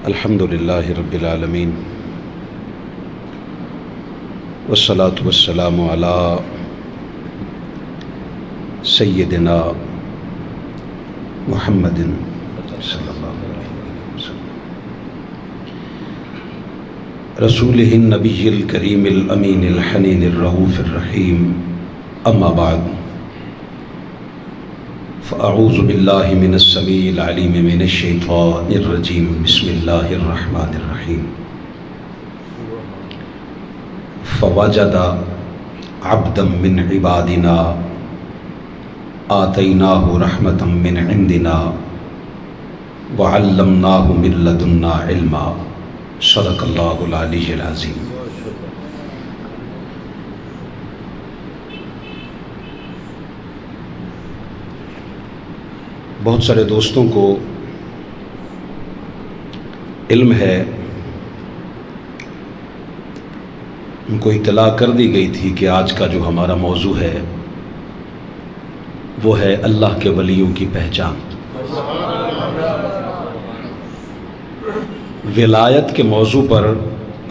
الحمد للہ رب العالمین والصلاة والسلام علی سیدنا محمد صلی اللہ علیہ وسلم رسولہ النبی الکریم الامین الحنین الرؤوف الرحیم اما بعد فاعوذ باللہ من السمیع العلیم من الشیطان الرجیم بسم اللہ الرحمن الرحیم فوجد عبدا من عبادنا آتیناہ رحمتا من عندنا وعلمناہ من لدنا علما صدق اللہ العلی العظیم۔ بہت سارے دوستوں کو علم ہے، ان کو اطلاع کر دی گئی تھی کہ آج کا جو ہمارا موضوع ہے وہ ہے اللہ کے ولیوں کی پہچان۔ ولایت کے موضوع پر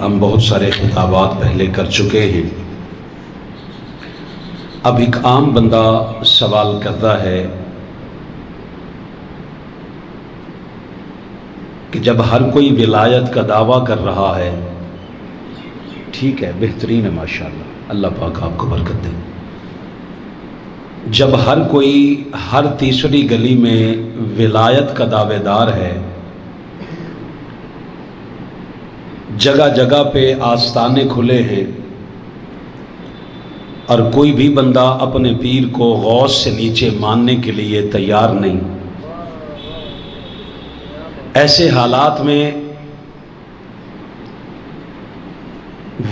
ہم بہت سارے خطابات پہلے کر چکے ہیں۔ اب ایک عام بندہ سوال کرتا ہے کہ جب ہر کوئی ولایت کا دعویٰ کر رہا ہے، ٹھیک ہے، بہترین ہے، ماشاءاللہ، اللہ پاک آپ کو برکت دے، جب ہر کوئی ہر تیسری گلی میں ولایت کا دعوے دار ہے، جگہ جگہ پہ آستانے کھلے ہیں، اور کوئی بھی بندہ اپنے پیر کو غوث سے نیچے ماننے کے لیے تیار نہیں، ایسے حالات میں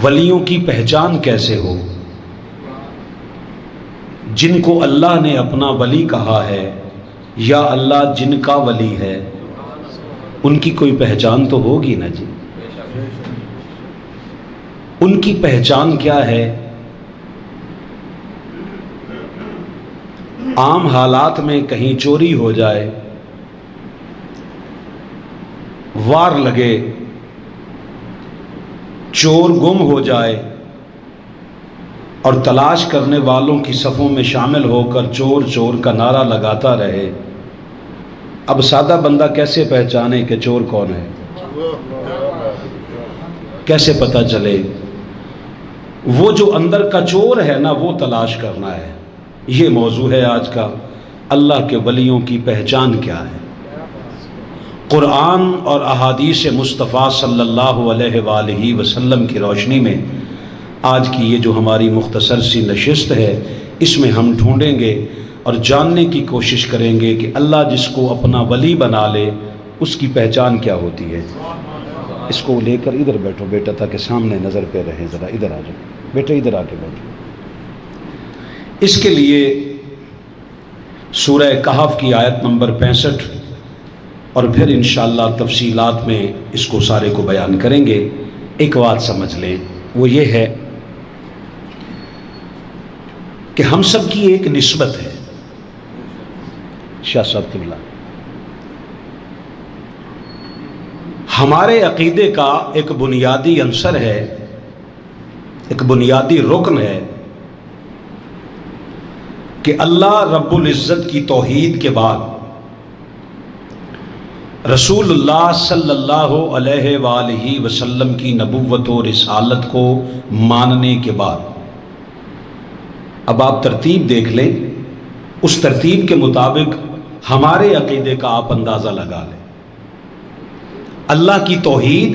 ولیوں کی پہچان کیسے ہو؟ جن کو اللہ نے اپنا ولی کہا ہے یا اللہ جن کا ولی ہے، ان کی کوئی پہچان تو ہوگی نا جی۔ ان کی پہچان کیا ہے؟ عام حالات میں کہیں چوری ہو جائے، وار لگے، چور گم ہو جائے اور تلاش کرنے والوں کی صفوں میں شامل ہو کر چور چور کا نعرہ لگاتا رہے، اب سادہ بندہ کیسے پہچانے کہ چور کون ہے؟ کیسے پتہ چلے؟ وہ جو اندر کا چور ہے نا، وہ تلاش کرنا ہے۔ یہ موضوع ہے آج کا، اللہ کے ولیوں کی پہچان کیا ہے۔ قرآن اور احادیث مصطفیٰ صلی اللہ علیہ وآلہ وسلم کی روشنی میں آج کی یہ جو ہماری مختصر سی نشست ہے، اس میں ہم ڈھونڈیں گے اور جاننے کی کوشش کریں گے کہ اللہ جس کو اپنا ولی بنا لے اس کی پہچان کیا ہوتی ہے۔ اس کو لے کر ادھر بیٹھو بیٹا، تاکہ سامنے نظر پہ رہے، ذرا ادھر آ جاؤ بیٹا، ادھر آ کے بیٹھو۔ اس کے لیے سورہ کہف کی آیت نمبر 65 اور پھر انشاءاللہ تفصیلات میں اس کو سارے کو بیان کریں گے۔ ایک بات سمجھ لیں، وہ یہ ہے کہ ہم سب کی ایک نسبت ہے۔ شاہ صاحب قبلہ، ہمارے عقیدے کا ایک بنیادی عنصر ہے، ایک بنیادی رکن ہے کہ اللہ رب العزت کی توحید کے بعد رسول اللہ صلی اللہ علیہ وآلہ وسلم کی نبوت و رسالت کو ماننے کے بعد، اب آپ ترتیب دیکھ لیں، اس ترتیب کے مطابق ہمارے عقیدے کا آپ اندازہ لگا لیں۔ اللہ کی توحید،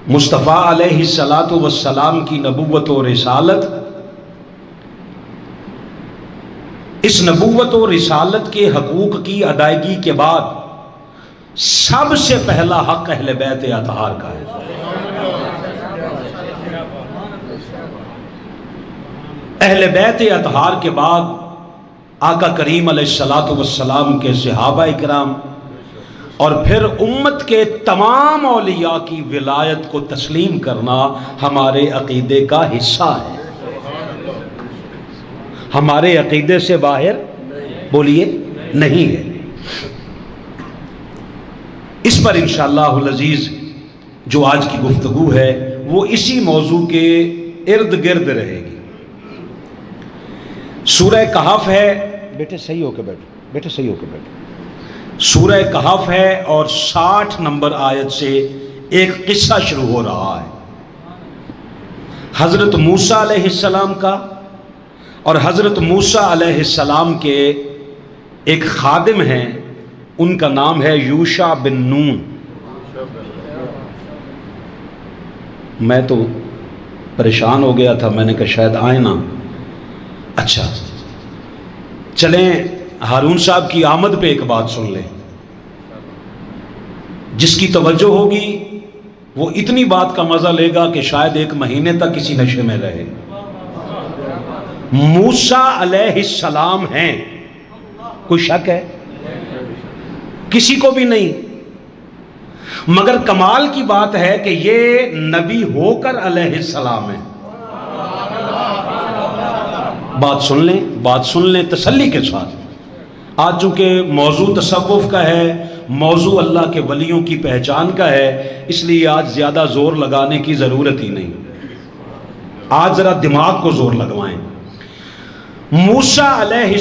مصطفیٰ علیہ الصلاۃ والسلام کی نبوت و رسالت، اس نبوت و رسالت کے حقوق کی ادائیگی کے بعد سب سے پہلا حق اہل بیت اطہار کا ہے۔ اہل بیت اطہار کے بعد آقا کریم علیہ الصلاۃ والسلام کے صحابہ کرام اور پھر امت کے تمام اولیاء کی ولایت کو تسلیم کرنا ہمارے عقیدے کا حصہ ہے۔ ہمارے عقیدے سے باہر بولیے نہیں ہے۔ اس پر انشاءاللہ العزیز جو آج کی گفتگو ہے وہ اسی موضوع کے ارد گرد رہے گی۔ سورہ کہف ہے، بیٹے صحیح ہو کے بیٹھو، بیٹے صحیح ہو کے بیٹھو۔ سورہ کہف ہے اور 60 نمبر آیت سے ایک قصہ شروع ہو رہا ہے حضرت موسیٰ علیہ السلام کا، اور حضرت موسیٰ علیہ السلام کے ایک خادم ہیں، ان کا نام ہے یوشع بن نون۔ میں تو پریشان ہو گیا تھا، میں نے کہا شاید آئے نا۔ اچھا چلیں ہارون صاحب کی آمد پہ ایک بات سن لیں، جس کی توجہ ہوگی وہ اتنی بات کا مزہ لے گا کہ شاید ایک مہینے تک کسی نشے میں رہے۔ موسیٰ علیہ السلام ہیں، کوئی شک ہے؟ کسی کو بھی نہیں، مگر کمال کی بات ہے کہ یہ نبی ہو کر علیہ السلام ہے۔ بات سن لیں تسلی کے ساتھ۔ آج چونکہ موضوع تصوف کا ہے، موضوع اللہ کے ولیوں کی پہچان کا ہے، اس لیے آج زیادہ زور لگانے کی ضرورت ہی نہیں۔ آج ذرا دماغ کو زور لگوائیں۔ موسیٰ علیہ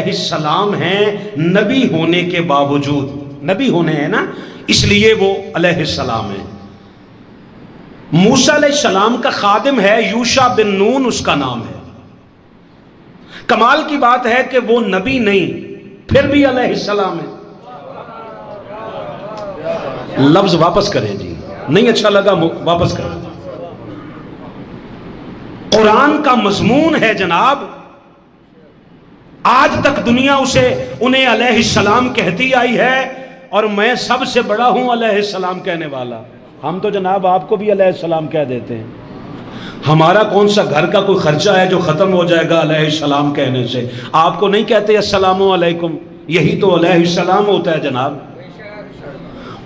السلام ہیں، نبی ہونے کے باوجود، نبی ہونے ہیں نا، اس لیے وہ علیہ السلام ہیں۔ موسیٰ علیہ السلام کا خادم ہے یوشع بن نون، اس کا نام ہے۔ کمال کی بات ہے کہ وہ نبی نہیں، پھر بھی علیہ السلام ہے۔ لفظ واپس کریں جی، نہیں اچھا لگا واپس کریں۔ قرآن کا مضمون ہے جناب، آج تک دنیا انہیں علیہ السلام کہتی آئی ہے، اور میں سب سے بڑا ہوں علیہ السلام کہنے والا۔ ہم تو جناب آپ کو بھی علیہ السلام کہہ دیتے ہیں۔ ہمارا کون سا گھر کا کوئی خرچہ ہے جو ختم ہو جائے گا علیہ السلام کہنے سے؟ آپ کو نہیں کہتے السلام علیکم؟ یہی تو علیہ السلام ہوتا ہے جناب۔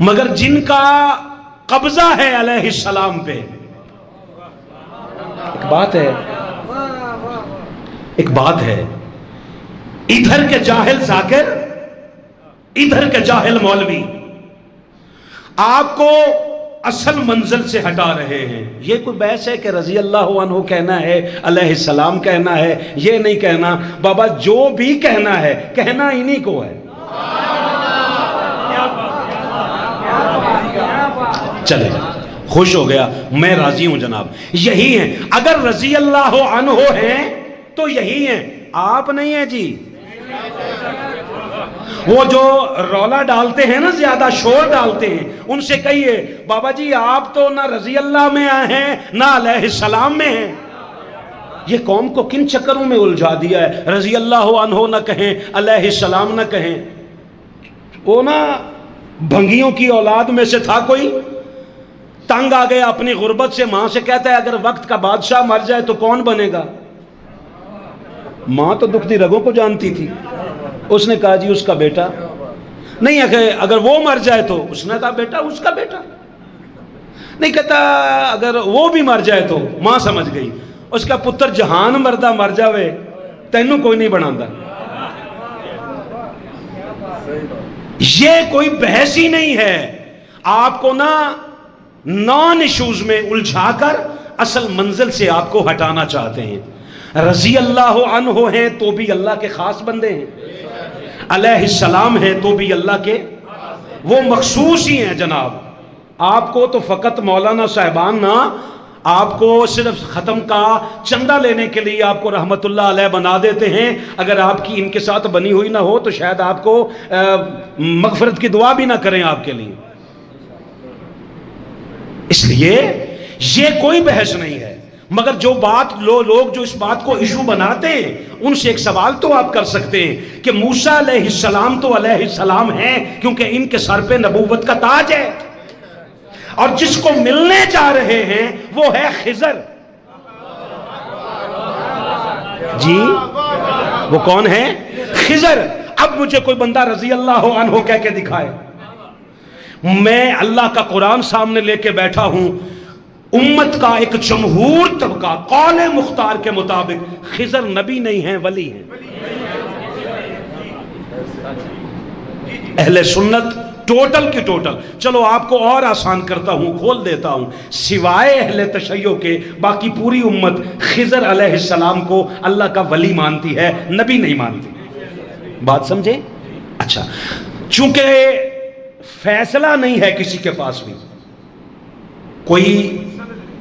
مگر جن کا قبضہ ہے علیہ السلام پہ، ایک بات ہے، ادھر کے جاہل ذاکر، ادھر کے جاہل مولوی آپ کو اصل منزل سے ہٹا رہے ہیں۔ یہ کوئی بحث ہے کہ رضی اللہ عنہ کہنا ہے، علیہ السلام کہنا ہے، یہ نہیں کہنا؟ بابا جو بھی کہنا ہے، کہنا انہی کو ہے۔ چلے خوش ہو گیا، میں راضی ہوں جناب، یہی ہیں۔ اگر رضی اللہ عنہ ہیں تو یہی ہیں، آپ نہیں ہیں جی۔ وہ جو رولا ڈالتے ہیں نا، زیادہ شور ڈالتے ہیں، ان سے کہیے بابا جی آپ تو نہ رضی اللہ میں ہیں نہ علیہ السلام میں ہیں۔ یہ قوم کو کن چکروں میں الجھا دیا ہے، رضی اللہ عنہ نہ کہیں، علیہ السلام نہ کہیں۔ وہ نا بھنگیوں کی اولاد میں سے تھا کوئی، تنگ آ گیا اپنی غربت سے، ماں سے کہتا ہے اگر وقت کا بادشاہ مر جائے تو کون بنے گا؟ ماں تو دکھتی رگوں کو جانتی تھی، اس نے کہا جی اس کا بیٹا نہیں، اگر وہ مر جائے تو، اس نے کہا بیٹا اس کا بیٹا نہیں، کہتا اگر وہ بھی مر جائے تو، ماں سمجھ گئی، اس کا پتر جہان مردہ مر جاوے تینوں کوئی نہیں بناندہ۔ یہ کوئی بحث ہی نہیں ہے، آپ کو نا نان ایشوز میں الجھا کر اصل منزل سے آپ کو ہٹانا چاہتے ہیں۔ رضی اللہ عنہ ہیں تو بھی اللہ کے خاص بندے ہیں، علیہ السلام ہیں تو بھی اللہ کے وہ مخصوص ہی ہیں جناب۔ آپ کو تو فقط مولانا صاحبان نہ، آپ کو صرف ختم کا چندہ لینے کے لیے آپ کو رحمت اللہ علیہ بنا دیتے ہیں۔ اگر آپ کی ان کے ساتھ بنی ہوئی نہ ہو تو شاید آپ کو مغفرت کی دعا بھی نہ کریں آپ کے لیے۔ اس لیے یہ کوئی بحث نہیں ہے، مگر جو بات لوگ جو اس بات کو ایشو بناتے ہیں، ان سے ایک سوال تو آپ کر سکتے ہیں کہ موسیٰ علیہ السلام تو علیہ السلام ہیں کیونکہ ان کے سر پہ نبوت کا تاج ہے، اور جس کو ملنے جا رہے ہیں وہ ہے خضر۔ جی وہ کون ہے؟ خضر۔ اب مجھے کوئی بندہ رضی اللہ عنہ کہہ کے دکھائے، میں اللہ کا قرآن سامنے لے کے بیٹھا ہوں، امت کا ایک جمہور طبقہ قول مختار کے مطابق خضر نبی نہیں ہیں، ولی ہیں۔ اہل سنت ٹوٹل کی ٹوٹل. چلو آپ کو اور آسان کرتا ہوں, کھول دیتا ہوں, سوائے اہل تشیع کے باقی پوری امت خضر علیہ السلام کو اللہ کا ولی مانتی ہے, نبی نہیں مانتی. بات سمجھے؟ اچھا, چونکہ فیصلہ نہیں ہے کسی کے پاس بھی, کوئی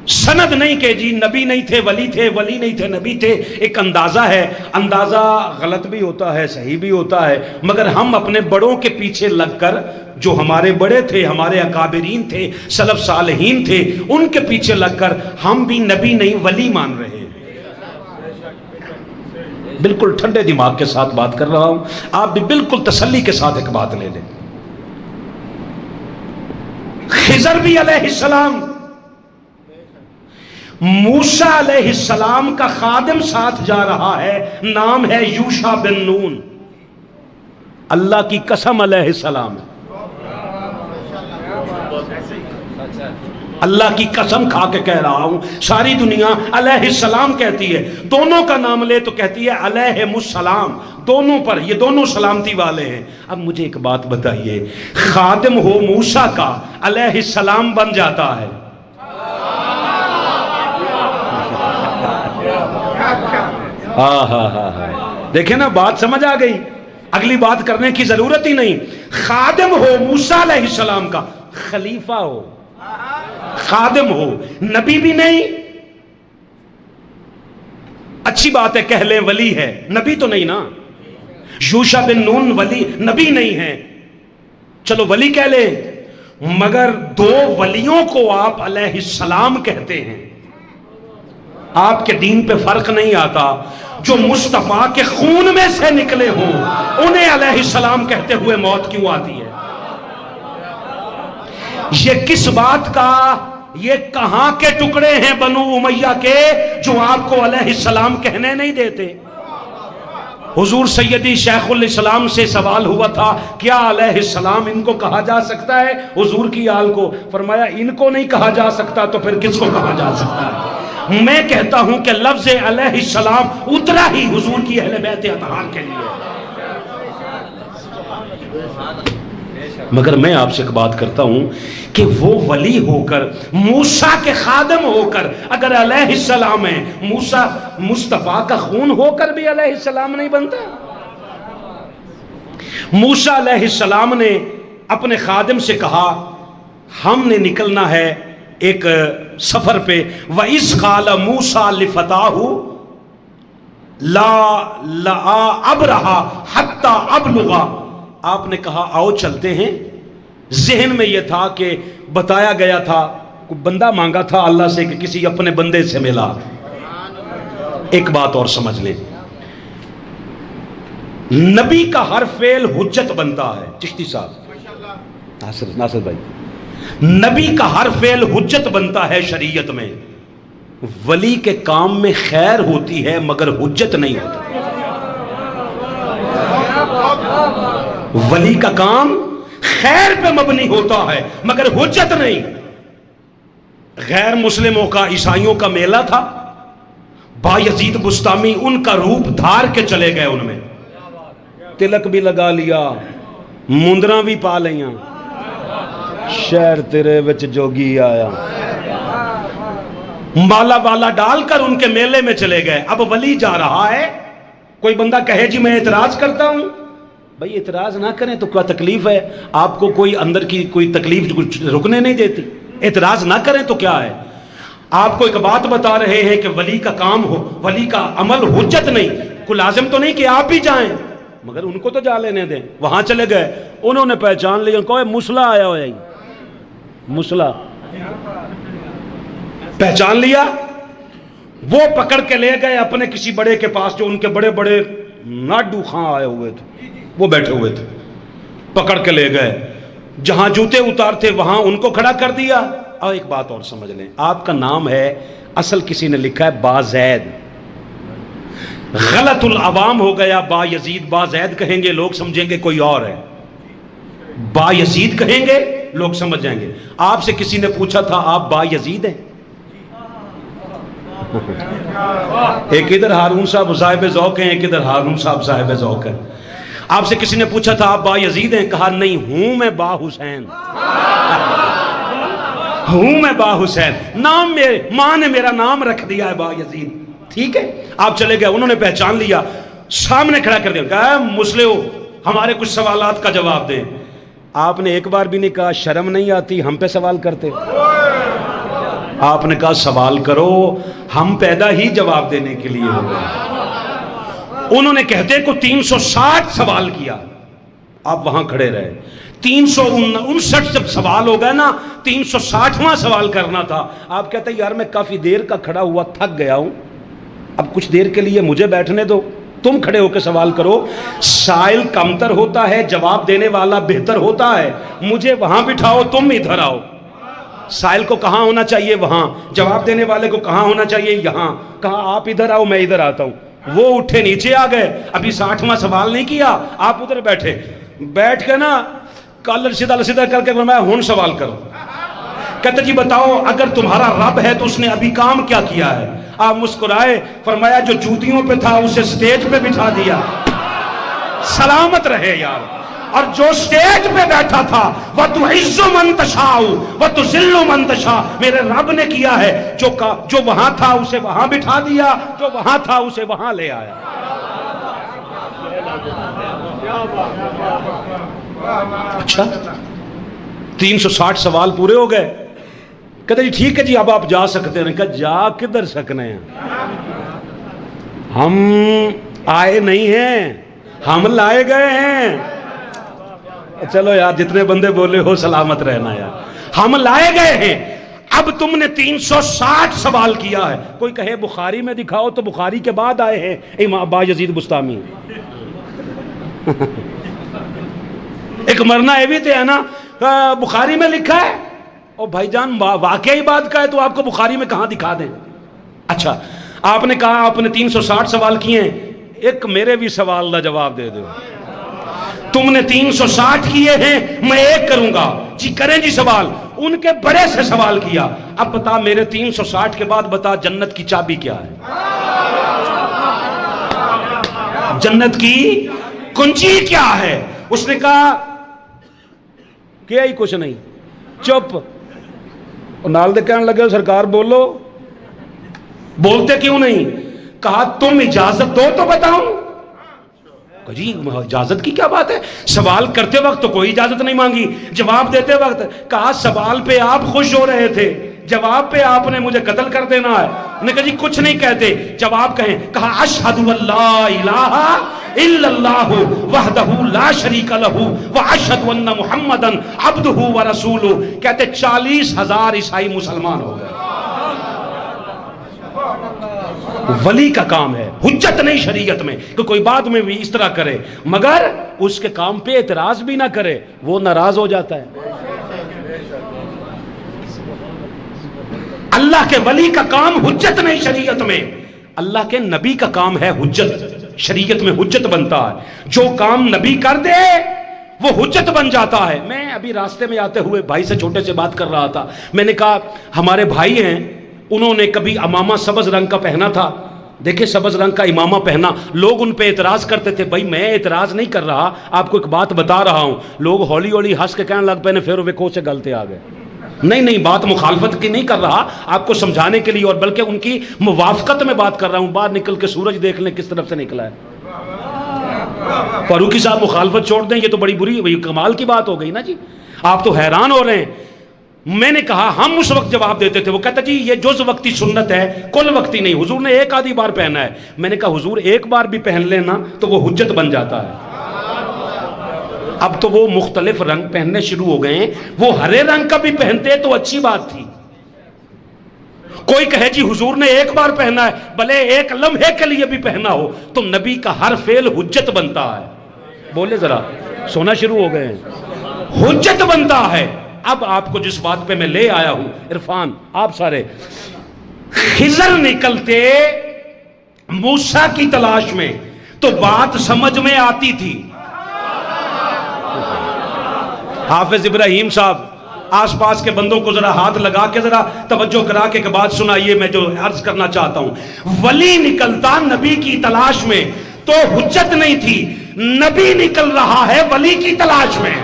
سند نہیں کہ جی نبی نہیں تھے ولی تھے, ولی نہیں تھے نبی تھے. ایک اندازہ ہے, اندازہ غلط بھی ہوتا ہے صحیح بھی ہوتا ہے, مگر ہم اپنے بڑوں کے پیچھے لگ کر, جو ہمارے بڑے تھے, ہمارے اکابرین تھے, سلف صالحین تھے, ان کے پیچھے لگ کر ہم بھی نبی نہیں ولی مان رہے ہیں. بالکل ٹھنڈے دماغ کے ساتھ بات کر رہا ہوں, آپ بھی بالکل تسلی کے ساتھ ایک بات لے لیں. خضر بھی علیہ السلام, موسیٰ علیہ السلام کا خادم ساتھ جا رہا ہے, نام ہے یوشع بن نون. اللہ کی قسم علیہ السلام, اللہ کی قسم کھا کے کہہ رہا ہوں, ساری دنیا علیہ السلام کہتی ہے, دونوں کا نام لے تو کہتی ہے علیہ السلام, دونوں پر, یہ دونوں سلامتی والے ہیں. اب مجھے ایک بات بتائیے, خادم ہو موسیٰ کا, علیہ السلام بن جاتا ہے, دیکھیں نا بات سمجھ آ گئی, اگلی بات کرنے کی ضرورت ہی نہیں. خادم ہو موسیٰ علیہ السلام کا, خلیفہ ہو, خادم ہو, نبی بھی نہیں. اچھی بات ہے کہہ لیں ولی ہے, نبی تو نہیں نا. یوشع بن نون ولی نبی نہیں ہے, چلو ولی کہہ لیں, مگر دو ولیوں کو آپ علیہ السلام کہتے ہیں. آپ کے دین پہ فرق نہیں آتا. جو مصطفیٰ کے خون میں سے نکلے ہوں انہیں علیہ السلام کہتے ہوئے موت کیوں آتی ہے؟ یہ کس بات کا, یہ کہاں کے ٹکڑے ہیں بنو امیہ کے جو آپ کو علیہ السلام کہنے نہیں دیتے؟ حضور سیدی شیخ الاسلام سے سوال ہوا تھا, کیا علیہ السلام ان کو کہا جا سکتا ہے؟ حضور کی آل کو. فرمایا ان کو نہیں کہا جا سکتا تو پھر کس کو کہا جا سکتا ہے؟ میں کہتا ہوں کہ لفظ علیہ السلام اترا ہی حضور کی اہل بیت اطہار کے لیے. مگر میں آپ سے ایک بات کرتا ہوں کہ وہ ولی ہو کر, موسیٰ کے خادم ہو کر اگر علیہ السلام ہے, موسیٰ مصطفیٰ کا خون ہو کر بھی علیہ السلام نہیں بنتا. موسیٰ علیہ السلام نے اپنے خادم سے کہا, ہم نے نکلنا ہے ایک سفر پہ. وَإِذْ قَالَ مُوسَىٰ لِفَتَاهُ لَا أَبْرَحَ حَتَّى أَبْلُغَ, آپ نے کہا آؤ چلتے ہیں. ذہن میں یہ تھا کہ بتایا گیا تھا, کوئی بندہ مانگا تھا اللہ سے کہ کسی اپنے بندے سے ملا. ایک بات اور سمجھ لیں, نبی کا ہر فعل حجت بنتا ہے. چشتی صاحب, ناصر بھائی, نبی کا ہر فعل حجت بنتا ہے شریعت میں. ولی کے کام میں خیر ہوتی ہے مگر حجت نہیں ہوتا. ولی کا کام خیر پہ مبنی ہوتا ہے مگر حجت نہیں. غیر مسلموں کا, عیسائیوں کا میلہ تھا, بایزید بستامی ان کا روپ دھار کے چلے گئے, ان میں تلک بھی لگا لیا, مندراں بھی پا لیاں, شہر تیرے وچ جوگی آیا, مالا والا ڈال کر ان کے میلے میں چلے گئے. اب ولی جا رہا ہے, کوئی بندہ کہے جی میں اعتراض کرتا ہوں, بھئی اعتراض نہ کریں تو کیا تکلیف ہے؟ آپ کو کوئی اندر کی کوئی تکلیف رکنے نہیں دیتی. اعتراض نہ کریں تو کیا ہے؟ آپ کو ایک بات بتا رہے ہیں کہ ولی کا کام ہو, ولی کا عمل حجت نہیں. کوئی لازم تو نہیں کہ آپ بھی جائیں, مگر ان کو تو جا لینے دیں. وہاں چلے گئے, انہوں نے پہچان لیا, کوئی مسلح آیا ہوا ہے, مسلح پہچان لیا. وہ پکڑ کے لے گئے اپنے کسی بڑے کے پاس, جو ان کے بڑے بڑے ناڈو خاں آئے ہوئے تھے, وہ بیٹھے ہوئے تھے. پکڑ کے لے گئے, جہاں جوتے اتارتے وہاں ان کو کھڑا کر دیا. اور ایک بات اور سمجھ لیں, آپ کا نام ہے, اصل کسی نے لکھا ہے بازید, غلط العوام ہو گیا با یزید. بازید کہیں گے لوگ سمجھیں گے کوئی اور ہے, با یزید کہیں گے لوگ سمجھ جائیں گے. آپ سے کسی نے پوچھا تھا آپ با یزید ہیں؟ ایک ادھر ہارون صاحب صاحب ذوق ہیں, ایک ادھر ہارون صاحب صاحب ذوق ہیں. آپ سے کسی نے پوچھا تھا آپ با یزید ہیں؟ کہا نہیں، ہوں میں با حسین، ہوں میں با حسین، نام میرے ماں نے میرا نام رکھ دیا ہے با یزید، ٹھیک ہے؟ آپ چلے گئے، انہوں نے پہچان لیا، سامنے کھڑا کر دیا، کہا مسلم ہمارے کچھ سوالات کا جواب دیں۔ آپ نے ایک بار بھی نہیں کہا شرم نہیں آتی ہم پہ سوال کرتے؟ آپ نے کہا سوال کرو، ہم پیدا ہی جواب دینے کے لیے ہو گئے۔ انہوں نے کہتے کو 360 سوال کیا، آپ وہاں کھڑے رہے۔ 359 جب سوال ہو گئے نا، 360واں سوال کرنا تھا، آپ کہتے یار میں کافی دیر کا کھڑا ہوا تھک گیا ہوں، اب کچھ دیر کے لیے مجھے بیٹھنے دو، تم کھڑے ہو کے سوال کرو۔ سائل کمتر ہوتا ہے، جواب دینے والا بہتر ہوتا ہے، مجھے وہاں بٹھاؤ، تم ادھر آؤ۔ سائل کو کہاں ہونا چاہیے؟ وہاں۔ جواب دینے والے کو کہاں ہونا چاہیے؟ یہاں۔ کہا آپ ادھر آؤ، میں ادھر آتا ہوں۔ وہ اٹھے نیچے آ گئے، ابھی 60واں سوال نہیں کیا، آپ ادھر بیٹھے، بیٹھ کے نا کالر سیدھا کر کے فرمایا ہن سوال کرو۔ کہتے جی بتاؤ اگر تمہارا رب ہے تو اس نے ابھی کام کیا کیا ہے؟ آپ مسکرائے، فرمایا جو جوتیوں پہ تھا اسے سٹیج پہ بٹھا دیا، سلامت رہے یار۔ اور جو سٹیج پہ بیٹھا تھا وَتُعِزُّ مَن تَشَاءُ وَتُذِلُّ مَن تَشَاءُ، میرے رب نے کیا ہے، جو وہاں تھا اسے وہاں بٹھا دیا، جو وہاں تھا اسے وہاں لے آیا۔ اچھا 360 سوال پورے ہو گئے، کہتے جی ٹھیک ہے جی اب آپ جا سکتے ہیں۔ کہا جا کدھر سکنے ہیں، ہم آئے نہیں ہیں، ہم لائے گئے ہیں۔ چلو یار جتنے بندے بولے ہو سلامت رہنا یار، ہم لائے گئے ہیں۔ اب تم نے 360 سوال کیا ہے، کوئی کہے بخاری میں دکھاؤ تو بخاری کے بعد آئے ہیں امام با یزید بستامی۔ ایک مرنا یہ بھی تو ہے نا، بخاری میں لکھا ہے، اور بھائی جان واقعی بات کا ہے تو آپ کو بخاری میں کہاں دکھا دیں۔ اچھا آپ نے کہا آپ نے 360 سوال کیے ہیں، ایک میرے بھی سوال کا جواب دے دو۔ تم نے 360 کیے ہیں، میں ایک کروں گا۔ جی کریں جی سوال۔ ان کے بڑے سے سوال کیا، اب بتا میرے 360 کے بعد بتا جنت کی چابی کیا ہے، جنت کی کنجی کیا ہے؟ اس نے کہا کیا ہی کچھ نہیں، چپ۔ نال دے کہنے لگے سرکار بولو، بولتے کیوں نہیں؟ کہا تم اجازت دو تو بتاؤں۔ جی اجازت کی کیا بات ہے، سوال کرتے وقت تو کوئی اجازت نہیں مانگی، جواب دیتے وقت کہا سوال پہ آپ خوش ہو رہے تھے، جواب پہ آپ نے مجھے قتل کر دینا ہے۔ نے کہا جی کچھ نہیں کہتے، جواب کہیں۔ کہا اشہد ان لا الہ الا اللہ وحدہ لا شریک لہ واشہد ان محمدا عبدہ ورسولہ۔ کہتے 40,000 عیسائی مسلمان ہو گئے۔ ولی کا کام ہے، حجت نہیں شریعت میں کہ کوئی بعد میں بھی اس طرح کرے، مگر اس کے کام پہ اعتراض بھی نہ کرے، وہ ناراض ہو جاتا ہے۔ اللہ کے ولی کا کام حجت نہیں شریعت میں، اللہ کے نبی کا کام ہے حجت، شریعت میں حجت بنتا ہے۔ جو کام نبی کر دے وہ حجت بن جاتا ہے۔ میں ابھی راستے میں آتے ہوئے بھائی سے چھوٹے سے بات کر رہا تھا، میں نے کہا ہمارے بھائی ہیں، انہوں نے کبھی امامہ سبز رنگ کا پہنا تھا، دیکھیں سبز رنگ کا امامہ پہنا، لوگ ان پہ اعتراض کرتے تھے۔ بھائی میں اعتراض نہیں کر رہا، آپ کو ایک بات بتا رہا ہوں۔ لوگ ہولی ہولی ہنس کے کہنے لگ پہ پھر ویکھو سے غلطے آ گئے۔ نہیں بات مخالفت کی نہیں کر رہا، آپ کو سمجھانے کے لیے، اور بلکہ ان کی موافقت میں بات کر رہا ہوں۔ باہر نکل کے سورج دیکھ لیں کس طرف سے نکلا ہے۔ فاروقی صاحب مخالفت چھوڑ دیں، یہ تو بڑی بری کمال کی بات ہو گئی نا جی، آپ تو حیران ہو رہے ہیں۔ میں نے کہا ہم اس وقت جواب دیتے تھے، وہ کہتا جی یہ جز وقتی سنت ہے، کل وقتی نہیں، حضور نے ایک آدھی بار پہنا ہے۔ میں نے کہا حضور ایک بار بھی پہن لینا تو وہ حجت بن جاتا ہے۔ اب تو وہ مختلف رنگ پہننے شروع ہو گئے ہیں، وہ ہرے رنگ کا بھی پہنتے تو اچھی بات تھی۔ کوئی کہے جی حضور نے ایک بار پہنا ہے، بھلے ایک لمحے کے لیے بھی پہنا ہو، تو نبی کا ہر فعل حجت بنتا ہے۔ بولے ذرا، سونا شروع ہو گئے ہیں، حجت بنتا ہے۔ اب آپ کو جس بات پہ میں لے آیا ہوں عرفان، آپ سارے خضر نکلتے موسیٰ کی تلاش میں تو بات سمجھ میں آتی تھی۔ حافظ ابراہیم صاحب آس پاس کے بندوں کو ذرا ہاتھ لگا کے ذرا توجہ کرا کے بات سنائیے، میں جو عرض کرنا چاہتا ہوں۔ ولی نکلتا نبی کی تلاش میں تو حجت نہیں تھی، نبی نکل رہا ہے ولی کی تلاش میں،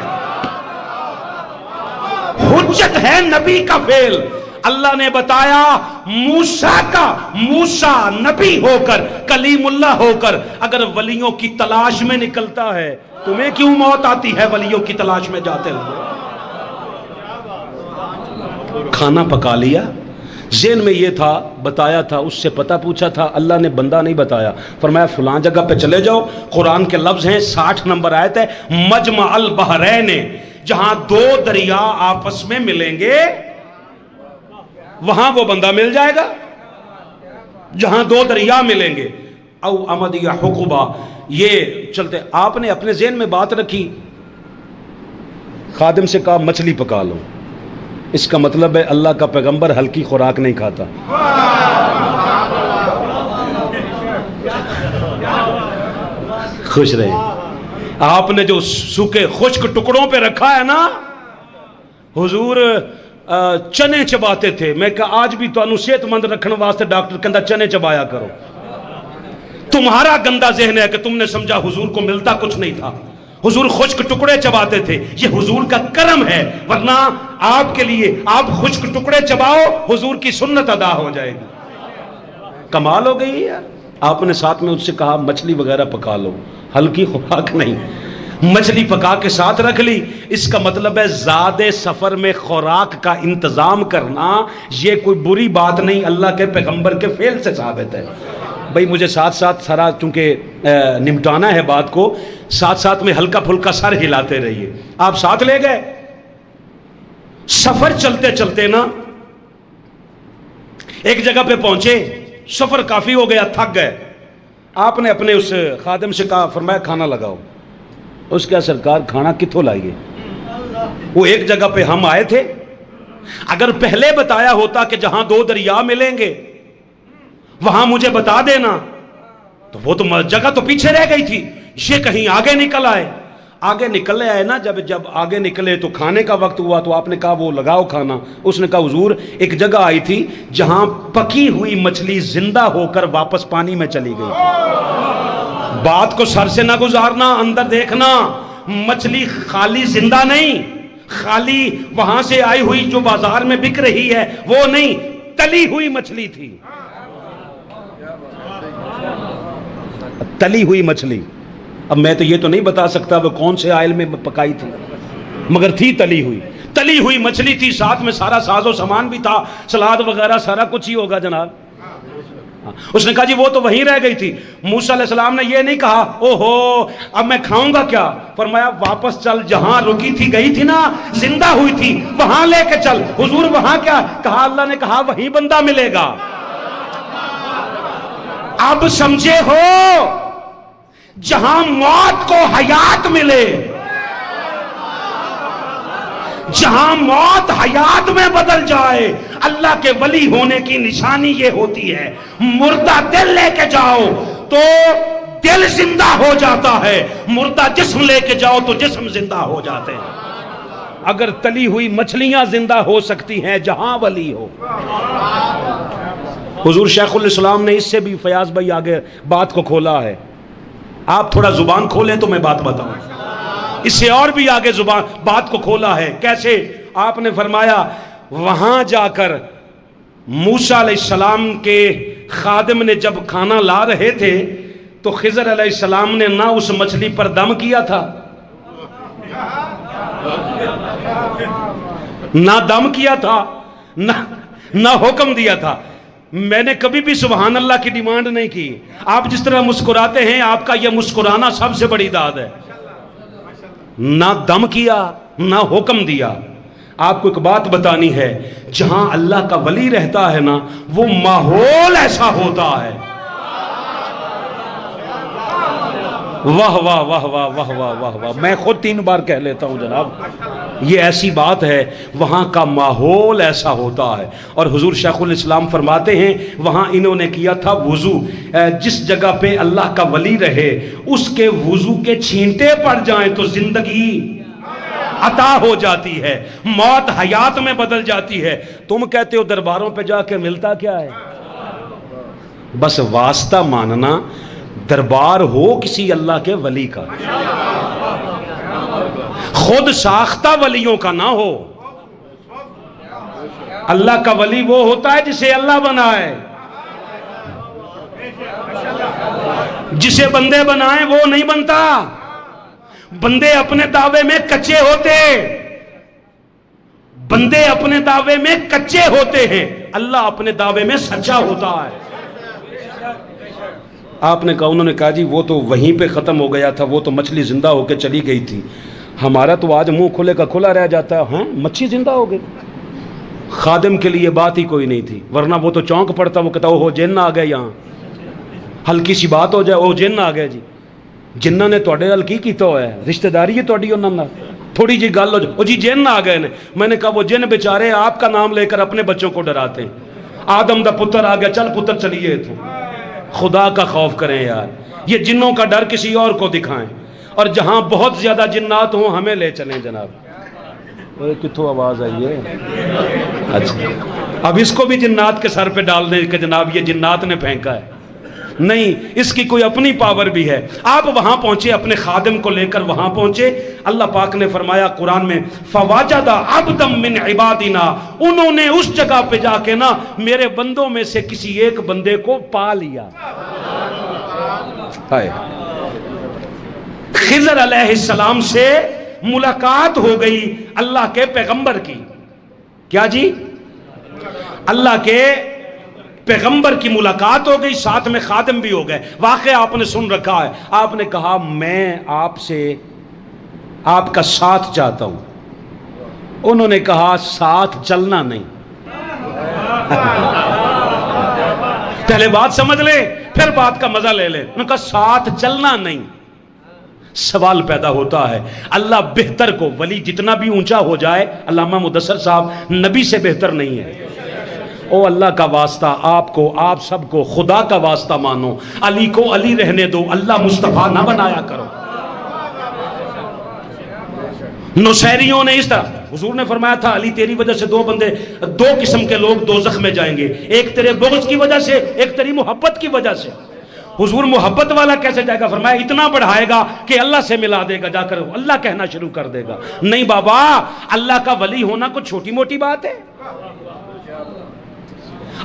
حجت ہے نبی کا فعل۔ اللہ نے بتایا موسیٰ نبی ہو کر، کلیم اللہ ہو کر اگر ولیوں کی تلاش میں نکلتا ہے، تمہیں کیوں موت آتی ہے ولیوں کی تلاش میں جاتے ہوئے؟ کھانا پکا لیا، ذہن میں یہ تھا، بتایا تھا، اس سے پتہ پوچھا تھا، اللہ نے بندہ نہیں بتایا، فرمایا فلاں جگہ پہ چلے جاؤ، قرآن کے لفظ ہیں، 60 نمبر آیت ہے، مجمع البحرین، جہاں دو دریا آپس میں ملیں گے وہاں وہ بندہ مل جائے گا، جہاں دو دریا ملیں گے۔ او امد یا حقبہ، یہ چلتے آپ نے اپنے ذہن میں بات رکھی، خادم سے کہا مچھلی پکا لو، اس کا مطلب ہے اللہ کا پیغمبر ہلکی خوراک نہیں کھاتا۔ خوش رہے، آپ نے جو سوکھے خشک ٹکڑوں پہ رکھا ہے نا، حضور چنے چباتے تھے، میں کہا آج بھی تو صحت مند رکھنے واسطے ڈاکٹر کہندا چنے چبایا کرو۔ تمہارا گندا ذہن ہے کہ تم نے سمجھا حضور کو ملتا کچھ نہیں تھا، حضور خشک ٹکڑے چباتے تھے، یہ حضور کا کرم ہے، ورنہ آپ کے لیے آپ خشک ٹکڑے چباؤ حضور کی سنت ادا ہو جائے گی۔ کمال ہو گئی یار۔ آپ نے ساتھ میں اس سے کہا مچھلی وغیرہ پکا لو، ہلکی خوراک نہیں، مچھلی پکا کے ساتھ رکھ لی۔ اس کا مطلب ہے زیادہ سفر میں خوراک کا انتظام کرنا یہ کوئی بری بات نہیں، اللہ کے پیغمبر کے فعل سے ثابت ہے۔ بھئی مجھے ساتھ ساتھ سارا چونکہ نمٹانا ہے بات کو، ساتھ ساتھ میں ہلکا پھلکا سر ہلاتے رہیے۔ آپ ساتھ لے گئے، سفر چلتے چلتے نا ایک جگہ پہ پہنچے، سفر کافی ہو گیا، تھک گئے۔ آپ نے اپنے اس خادم سے کہا، فرمایا کھانا لگاؤ۔ اس کا سرکار کھانا کتوں لائیے؟ وہ ایک جگہ پہ ہم آئے تھے، اگر پہلے بتایا ہوتا کہ جہاں دو دریا ملیں گے وہاں مجھے بتا دینا تو وہ تو جگہ تو پیچھے رہ گئی تھی، یہ کہیں آگے نکل آئے۔ آگے نکلے آئے نا، جب آگے نکلے تو کھانے کا وقت ہوا تو آپ نے کہا وہ لگاؤ کھانا۔ اس نے کہا حضور ایک جگہ آئی تھی جہاں پکی ہوئی مچھلی زندہ ہو کر واپس پانی میں چلی گئی تھی۔ بات کو سر سے نہ گزارنا، اندر دیکھنا، مچھلی خالی زندہ نہیں، خالی وہاں سے آئی ہوئی جو بازار میں بک رہی ہے وہ نہیں، تلی ہوئی مچھلی تھی، تلی ہوئی مچھلی۔ اب میں تو یہ تو نہیں بتا سکتا وہ کون سے آئل میں پکائی تھی، مگر تھی تلی ہوئی مچھلی تھی، ساتھ میں سارا ساز و سامان بھی تھا، سلاد وغیرہ سارا کچھ ہی ہوگا جناب۔ اس نے کہا جی وہ تو وہیں رہ گئی تھی۔ موسیٰ علیہ السلام نے یہ نہیں کہا اوہو اب میں کھاؤں گا کیا، فرمایا واپس چل، جہاں رکی تھی گئی تھی نا، زندہ ہوئی تھی، وہاں لے کے چل۔ حضور وہاں کیا کہا؟ اللہ نے کہا وہیں بندہ ملے گا۔ اب سمجھے ہو، جہاں موت کو حیات ملے، جہاں موت حیات میں بدل جائے، اللہ کے ولی ہونے کی نشانی یہ ہوتی ہے، مردہ دل لے کے جاؤ تو دل زندہ ہو جاتا ہے، مردہ جسم لے کے جاؤ تو جسم زندہ ہو جاتے ہیں۔ اگر تلی ہوئی مچھلیاں زندہ ہو سکتی ہیں جہاں ولی ہو۔ حضور شیخ الاسلام نے اس سے بھی فیاض بھائی آگے بات کو کھولا ہے، آپ تھوڑا زبان کھولیں تو میں بات بتاؤں، اس سے اور بھی آگے زبان بات کو کھولا ہے۔ کیسے؟ آپ نے فرمایا وہاں جا کر موسیٰ علیہ السلام کے خادم نے جب کھانا لا رہے تھے تو خضر علیہ السلام نے نہ اس مچھلی پر دم کیا تھا، نہ دم کیا تھا، نہ حکم دیا تھا۔ میں نے کبھی بھی سبحان اللہ کی ڈیمانڈ نہیں کی، آپ جس طرح مسکراتے ہیں آپ کا یہ مسکرانا سب سے بڑی داد ہے۔ نہ دم کیا نہ حکم دیا۔ آپ کو ایک بات بتانی ہے، جہاں اللہ کا ولی رہتا ہے نا وہ ماحول ایسا ہوتا ہے، واہ واہ واہ واہ واہ واہ واہ واہ، میں خود 3 بار کہہ لیتا ہوں جناب، یہ ایسی بات ہے، وہاں کا ماحول ایسا ہوتا ہے۔ اور حضور شیخ الاسلام فرماتے ہیں وہاں انہوں نے کیا تھا وضو، جس جگہ پہ اللہ کا ولی رہے اس کے وضو کے چھینٹے پڑ جائیں تو زندگی عطا ہو جاتی ہے، موت حیات میں بدل جاتی ہے۔ تم کہتے ہو درباروں پہ جا کے ملتا کیا ہے؟ بس واسطہ ماننا، دربار ہو کسی اللہ کے ولی کا، خود ساختہ ولیوں کا نہ ہو۔ اللہ کا ولی وہ ہوتا ہے جسے اللہ بنائے، جسے بندے بنائیں وہ نہیں بنتا۔ بندے اپنے دعوے میں کچے ہوتے، بندے اپنے دعوے میں کچے ہوتے ہیں، اللہ اپنے دعوے میں سچا ہوتا ہے۔ آپ نے کہا، انہوں نے کہا جی وہ تو وہیں پہ ختم ہو گیا تھا، وہ تو مچھلی زندہ ہو کے چلی گئی تھی، ہمارا تو آج منہ کھلے کا کھلا رہ جاتا ہے۔ ہاں مچھلی زندہ ہو گئی؟ خادم کے لیے بات ہی کوئی نہیں تھی، ورنہ وہ تو چونک پڑتا، وہ کہتا وہ جن آ گئے، یہاں ہلکی سی بات ہو جائے وہ جن آ گئے۔ جی جنہاں نے تواڈے نال کی کیتا ہوا ہے؟ رشتہ داری ہے تواڈی انہاں نال؟ تھوڑی جی گل ہو جائے او جی جن آ گئے نے۔ میں نے کہا وہ جن بیچارے آپ کا نام لے کر اپنے بچوں کو ڈراتے ہیں۔ آدم دا پتر آ گیا، چل پتر چلیے تو۔ خدا کا خوف کریں یار، یہ جنوں کا ڈر کسی اور کو دکھائیں، اور جہاں بہت زیادہ جنات ہوں ہمیں لے چلیں جناب۔ کتوں آواز آئی ہے؟ اچھا اب اس کو بھی جنات کے سر پہ ڈال دیں کہ جناب یہ جنات نے پھینکا ہے، نہیں، اس کی کوئی اپنی پاور بھی ہے۔ آپ وہاں پہنچے، اپنے خادم کو لے کر وہاں پہنچے، اللہ پاک نے فرمایا قرآن میں فَوَجَدَ عَبْدًا مِّنْ عِبَادِنَا، انہوں نے اس جگہ پہ جا کے نا میرے بندوں میں سے کسی ایک بندے کو پا لیا۔ خضر علیہ السلام سے ملاقات ہو گئی اللہ کے پیغمبر کی۔ کیا جی؟ اللہ کے پیغمبر کی ملاقات ہو گئی، ساتھ میں خادم بھی ہو گئے۔ واقعہ آپ نے سن رکھا ہے، آپ نے کہا میں آپ سے آپ کا ساتھ چاہتا ہوں، انہوں نے کہا ساتھ چلنا نہیں۔ پہلے بات سمجھ لے پھر بات کا مزہ لے لے۔ انہوں نے کہا ساتھ چلنا نہیں۔ سوال پیدا ہوتا ہے، اللہ بہتر کو، ولی جتنا بھی اونچا ہو جائے، علامہ مدثر صاحب نبی سے بہتر نہیں ہے۔ او اللہ کا واسطہ آپ کو، آپ سب کو خدا کا واسطہ مانو، علی کو علی رہنے دو، اللہ مصطفیٰ نہ بنایا کرو۔ نصیریوں نے اس طرح، حضور نے فرمایا تھا علی تیری وجہ سے دو قسم کے لوگ دوزخ میں جائیں گے، ایک تیرے بغض کی وجہ سے، ایک تیری محبت کی وجہ سے۔ حضور محبت والا کیسے جائے گا؟ فرمایا اتنا بڑھائے گا کہ اللہ سے ملا دے گا، جا کر اللہ کہنا شروع کر دے گا۔ نہیں بابا، اللہ کا ولی ہونا کوئی چھوٹی موٹی بات ہے؟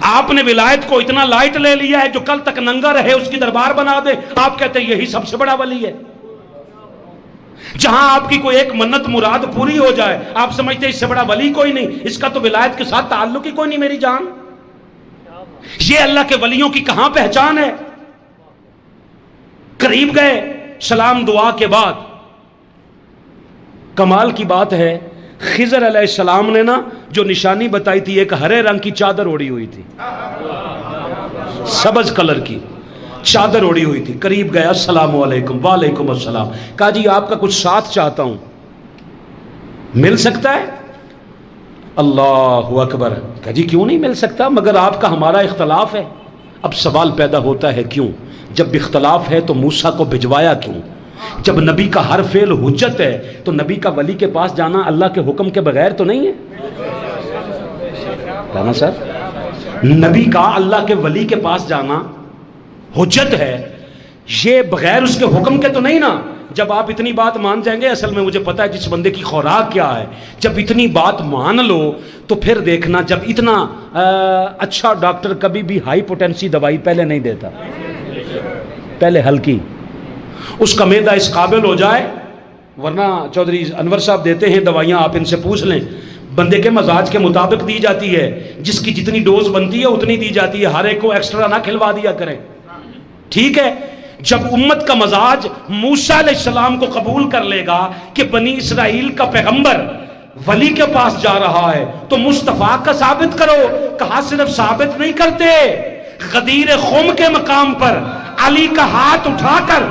آپ نے ولایت کو اتنا لائٹ لے لیا ہے، جو کل تک ننگا رہے اس کی دربار بنا دے، آپ کہتے ہیں یہی سب سے بڑا ولی ہے۔ جہاں آپ کی کوئی ایک منت مراد پوری ہو جائے، آپ سمجھتے ہیں اس سے بڑا ولی کوئی نہیں، اس کا تو ولایت کے ساتھ تعلق ہی کوئی نہیں میری جان۔ یہ اللہ کے ولیوں کی کہاں پہچان ہے؟ قریب گئے، سلام دعا کے بعد کمال کی بات ہے، خضر علیہ السلام نے نا جو نشانی بتائی تھی، ایک ہرے رنگ کی چادر اوڑی ہوئی تھی، سبز کلر کی چادر اوڑی ہوئی تھی۔ قریب گیا، السلام علیکم۔ وعلیکم السلام۔ کہا جی آپ کا کچھ ساتھ چاہتا ہوں، مل سکتا ہے؟ اللہ اکبر۔ کہا جی کیوں نہیں مل سکتا، مگر آپ کا ہمارا اختلاف ہے۔ اب سوال پیدا ہوتا ہے کیوں؟ جب اختلاف ہے تو موسیٰ کو بھجوایا کیوں؟ جب نبی کا ہر فعل حجت ہے تو نبی کا ولی کے پاس جانا اللہ کے حکم کے بغیر تو نہیں ہے نا سر؟ نبی کا اللہ کے ولی کے پاس جانا حجت ہے، یہ بغیر اس کے حکم کے تو نہیں نا۔ جب آپ اتنی بات مان جائیں گے، اصل میں مجھے پتا ہے جس بندے کی خوراک کیا ہے، جب اتنی بات مان لو تو پھر دیکھنا، جب اتنا اچھا ڈاکٹر کبھی بھی ہائی پوٹینسی دوائی پہلے نہیں دیتا، پہلے ہلکی، اس کا معدہ اس قابل ہو جائے، ورنہ چودھری انور صاحب دیتے ہیں دوائیاں، آپ ان سے پوچھ لیں، بندے کے مزاج کے مطابق دی جاتی ہے، جس کی جتنی ڈوز بنتی ہے اتنی دی جاتی ہے، ہر ایک کو ایکسٹرا نہ کھلوا دیا کریں، ٹھیک ہے؟ جب امت کا مزاج موسیٰ علیہ السلام کو قبول کر لے گا کہ بنی اسرائیل کا پیغمبر ولی کے پاس جا رہا ہے تو مصطفیٰ کا ثابت کرو۔ کہا صرف ثابت نہیں کرتے، غدیر خم کے مقام پر علی کا ہاتھ اٹھا کر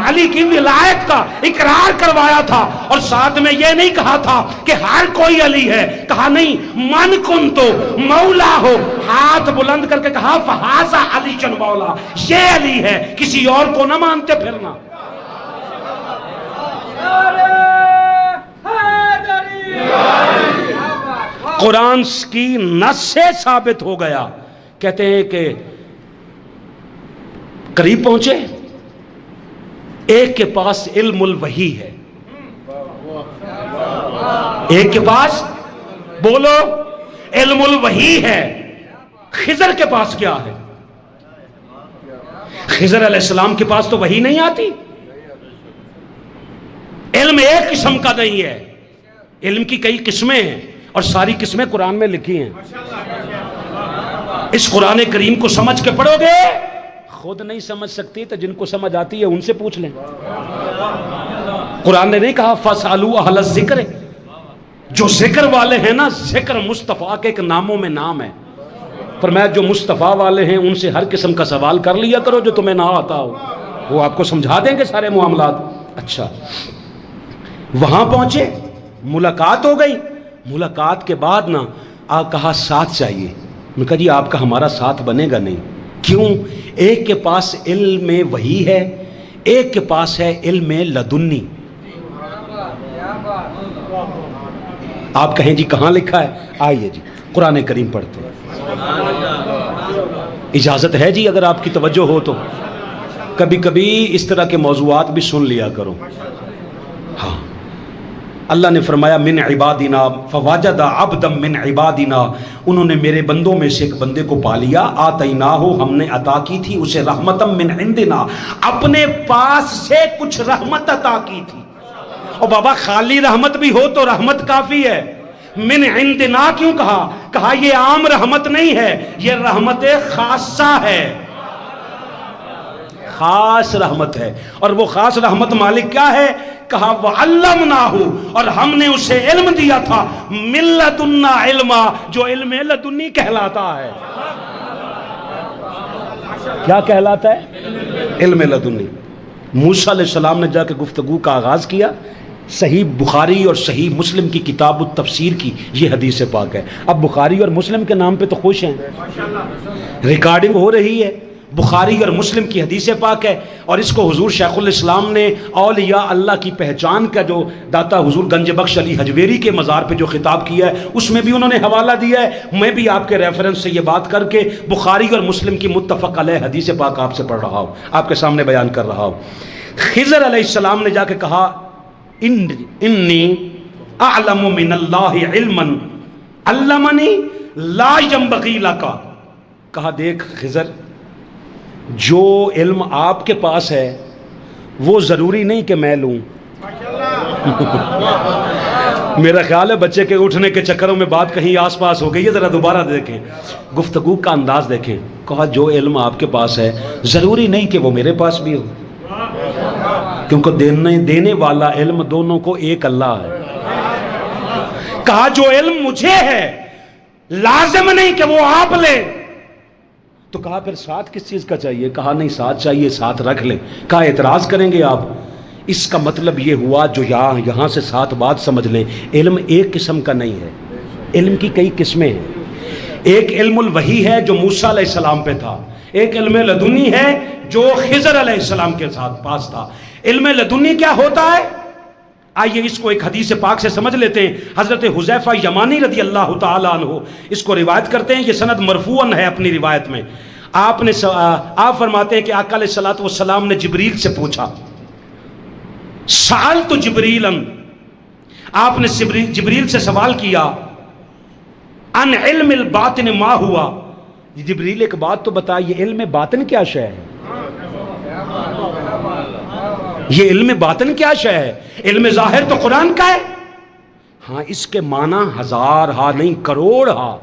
علی کی ولایت کا اقرار کروایا تھا، اور ساتھ میں یہ نہیں کہا تھا کہ ہر کوئی علی ہے، کہا نہیں من کن تو مولا ہو، ہاتھ بلند کر کے کہا فہذا علی چن مولا، یہ علی ہے، کسی اور کو نہ مانتے پھرنا۔ قرآن کی نص سے ثابت ہو گیا۔ کہتے ہیں کہ قریب پہنچے، ایک کے پاس علم الوحی ہے، ایک کے پاس بولو علم الوحی ہے۔ خضر کے پاس کیا ہے؟ خضر علیہ السلام کے پاس تو وحی نہیں آتی۔ علم ایک قسم کا نہیں ہے، علم کی کئی قسمیں ہیں اور ساری قسمیں قرآن میں لکھی ہیں۔ اس قرآن کریم کو سمجھ کے پڑھو گے، خود نہیں سمجھ سکتی تو جن کو سمجھ آتی ہے ان سے پوچھ لیں۔ قرآن نے نہیں کہا فَاسْأَلُوا أَهْلَ الذِّكْرِ، جو ذکر والے ہیں نا، ذکر مصطفیٰ کے ایک ناموں میں نام ہے، فرمایا جو مصطفیٰ والے ہیں ان سے ہر قسم کا سوال کر لیا کرو جو تمہیں نہ آتا ہو، وہ آپ کو سمجھا دیں گے سارے معاملات۔ اچھا، وہاں پہنچے، ملاقات ہو گئی، ملاقات کے بعد نا آپ کہا ساتھ چاہیے۔ میں کہا جی آپ کا ہمارا ساتھ بنے گا نہیں، کیوں؟ ایک کے پاس علم وحی ہے، ایک کے پاس ہے علم لدنی۔ آپ کہیں جی کہاں لکھا ہے؟ آئیے جی قرآن کریم پڑھتے ہیں، اجازت ہے جی اگر آپ کی توجہ ہو تو کبھی کبھی اس طرح کے موضوعات بھی سن لیا کرو۔ ہاں، اللہ نے فرمایا من عبادنا فوجد عبدا من عبادنا، انہوں نے میرے بندوں میں سے ایک بندے کو پا لیا، آتیناہ، ہم نے عطا کی تھی اسے رحمتا من عندنا، اپنے پاس سے کچھ رحمت عطا کی تھی۔ اور بابا خالی رحمت بھی ہو تو رحمت کافی ہے۔ من عندنا کیوں کہا؟ کہا یہ عام رحمت نہیں ہے، یہ رحمت خاصہ ہے، خاص رحمت ہے۔ اور وہ خاص رحمت مالک کیا ہے؟ کہا وَعَلَّمْنَاهُ، اور ہم نے اسے علم دیا تھا، مِن لَدُنَّا علما، جو علم لدنی کہلاتا ہے۔ کیا کہلاتا ہے؟ علم لدنی۔ موسیٰ علیہ السلام نے جا کے گفتگو کا آغاز کیا، صحیح بخاری اور صحیح مسلم کی کتاب التفسیر کی یہ حدیث پاک ہے۔ اب بخاری اور مسلم کے نام پہ تو خوش ہیں، ریکارڈنگ ہو رہی ہے، بخاری اور مسلم کی حدیث پاک ہے، اور اس کو حضور شیخ الاسلام نے اولیاء اللہ کی پہچان کا جو داتا حضور گنج بخش علی حجویری کے مزار پہ جو خطاب کیا ہے اس میں بھی انہوں نے حوالہ دیا ہے۔ میں بھی آپ کے ریفرنس سے یہ بات کر کے بخاری اور مسلم کی متفق علیہ حدیث پاک آپ سے پڑھ رہا ہوں، آپ کے سامنے بیان کر رہا ہوں۔ خضر علیہ السلام نے جا کے کہا انی اعلم من اللہ علما علمنی لا ينبغی لک، کہا دیکھ خضر، جو علم آپ کے پاس ہے وہ ضروری نہیں کہ میں لوں۔ میرا خیال ہے بچے کے اٹھنے کے چکروں میں بات کہیں آس پاس ہو گئی ہے، ذرا دوبارہ دیکھیں، گفتگو کا انداز دیکھیں۔ کہا جو علم آپ کے پاس ہے ضروری نہیں کہ وہ میرے پاس بھی ہو، کیونکہ دینے والا علم دونوں کو ایک اللہ ہے۔ کہا جو علم مجھے ہے لازم نہیں کہ وہ آپ لے، تو کہا پھر ساتھ کس چیز کا چاہیے؟ کہا نہیں ساتھ چاہیے، ساتھ رکھ لیں۔ کہا اعتراض کریں گے آپ؟ اس کا مطلب یہ ہوا جو یہاں سے ساتھ بات سمجھ لیں، علم ایک قسم کا نہیں ہے، علم کی کئی قسمیں ہیں۔ ایک علم الوحی ہے جو موسیٰ علیہ السلام پہ تھا، ایک علم لدنی ہے جو خضر علیہ السلام کے ساتھ پاس تھا۔ علم لدنی کیا ہوتا ہے؟ آئیے اس کو ایک حدیث پاک سے سمجھ لیتے ہیں۔ حضرت حذیفہ یمانی رضی اللہ تعالی عنہ اس کو روایت کرتے ہیں، یہ سند مرفوعاً ہے اپنی روایت میں۔ آپ فرماتے ہیں کہ آقا علیہ الصلوۃ والسلام نے جبریل سے پوچھا، سألت جبریلا، آپ نے جبریل سے سوال کیا، ان علم الباطن ما ہوا، جبریل ایک بات تو بتائیے، علم باطن کیا شے ہے؟ یہ علم باطن کیا شے ہے؟ علم ظاہر تو قرآن کا ہے، ہاں اس کے معنی ہزار ہا نہیں کروڑ ہا،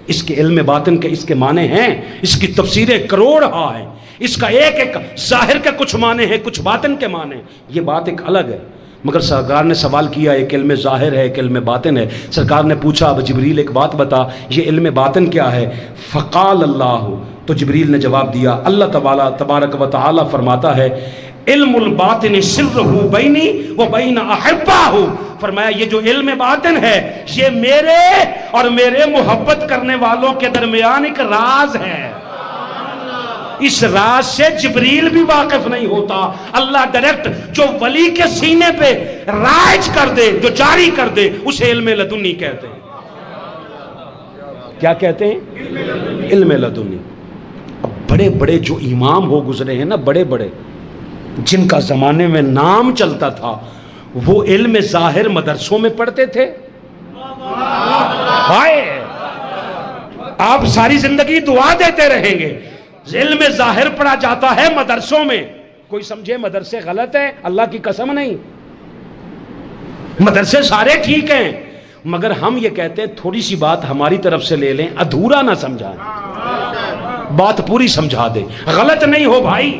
اس کے علم باطن کے اس کے معنی ہیں، اس کی تفسیریں کروڑ ہا ہیں، اس کا ایک ایک ظاہر کے کچھ معنی ہیں، کچھ باطن کے معنی ہیں، یہ بات ایک الگ ہے۔ مگر سرکار نے سوال کیا، ایک علم ظاہر ہے ایک علم باطن ہے۔ سرکار نے پوچھا اب جبریل ایک بات بتا، یہ علم باطن کیا ہے؟ فقال اللہ، تو جبریل نے جواب دیا، اللہ تبارک و تعالی فرماتا ہے، علم الباطن سرہ بینی و بین احباہ، فرمایا یہ جو علم باطن ہے یہ میرے اور میرے محبت کرنے والوں کے درمیان ایک راز ہے، اس راز سے جبریل بھی واقف نہیں ہوتا، اللہ ڈائریکٹ جو ولی کے سینے پہ رائج کر دے، جو جاری کر دے، اسے علم لدنی کہتے ہیں۔ کیا کہتے ہیں؟ علم لدنی۔ اب بڑے بڑے جو امام ہو گزرے ہیں نا، بڑے بڑے جن کا زمانے میں نام چلتا تھا وہ علم ظاہر مدرسوں میں پڑھتے تھے. ہائے آپ ساری زندگی دعا دیتے رہیں گے. علم ظاہر پڑھا جاتا ہے مدرسوں میں. کوئی سمجھے مدرسے غلط ہیں؟ اللہ کی قسم نہیں، مدرسے سارے ٹھیک ہیں، مگر ہم یہ کہتے ہیں تھوڑی سی بات ہماری طرف سے لے لیں، ادھورا نہ سمجھائیں، بات پوری سمجھا دیں. غلط نہیں ہو بھائی،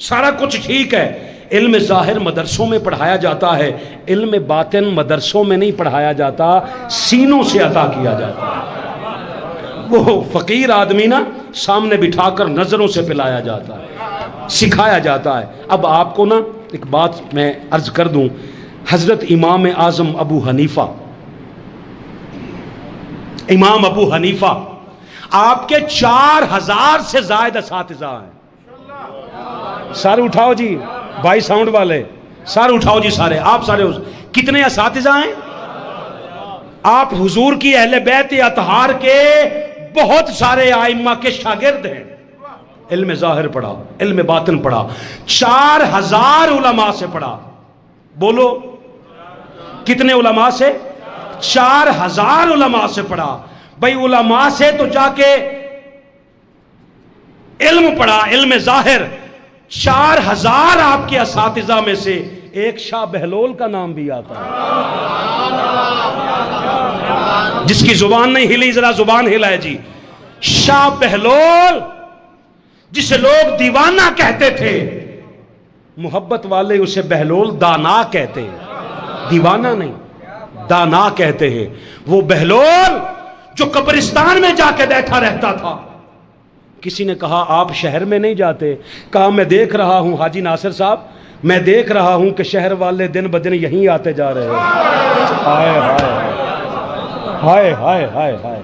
سارا کچھ ٹھیک ہے. علم ظاہر مدرسوں میں پڑھایا جاتا ہے، علم باطن مدرسوں میں نہیں پڑھایا جاتا، سینوں سے عطا کیا جاتا ہے. وہ فقیر آدمی نا سامنے بٹھا کر نظروں سے پلایا جاتا ہے، سکھایا جاتا ہے. اب آپ کو نا ایک بات میں عرض کر دوں، حضرت امام اعظم ابو حنیفہ، امام ابو حنیفہ آپ کے 4000 سے زائد اساتذہ ہیں. سر اٹھاؤ جی بھائی ساؤنڈ والے، سر اٹھاؤ جی سارے، آپ سارے کتنے اساتذہ ہیں؟ آپ حضور کی اہل بیت اطہار کے بہت سارے ائمہ کے شاگرد ہیں. علم ظاہر پڑھا، علم باطن پڑھا، 4000 علماء سے پڑھا. بولو کتنے علماء سے؟ 4000 علماء سے پڑھا. بھائی علماء سے تو جا کے علم پڑھا، علم ظاہر. 4000 آپ کے اساتذہ میں سے ایک شاہ بہلول کا نام بھی آتا ہے. جس کی زبان نہیں ہلی ذرا زبان ہلائے جی. شاہ بہلول جسے لوگ دیوانہ کہتے تھے، محبت والے اسے بہلول دانا کہتے ہیں، دیوانہ نہیں دانا کہتے ہیں. وہ بہلول جو قبرستان میں جا کے بیٹھا رہتا تھا. کسی نے کہا آپ شہر میں نہیں جاتے؟ کہا میں دیکھ رہا ہوں حاجی ناصر صاحب، میں دیکھ رہا ہوں کہ شہر والے دن بدن یہیں آتے جا رہے ہیں. ہائے ہائے ہائے ہائے ہائے.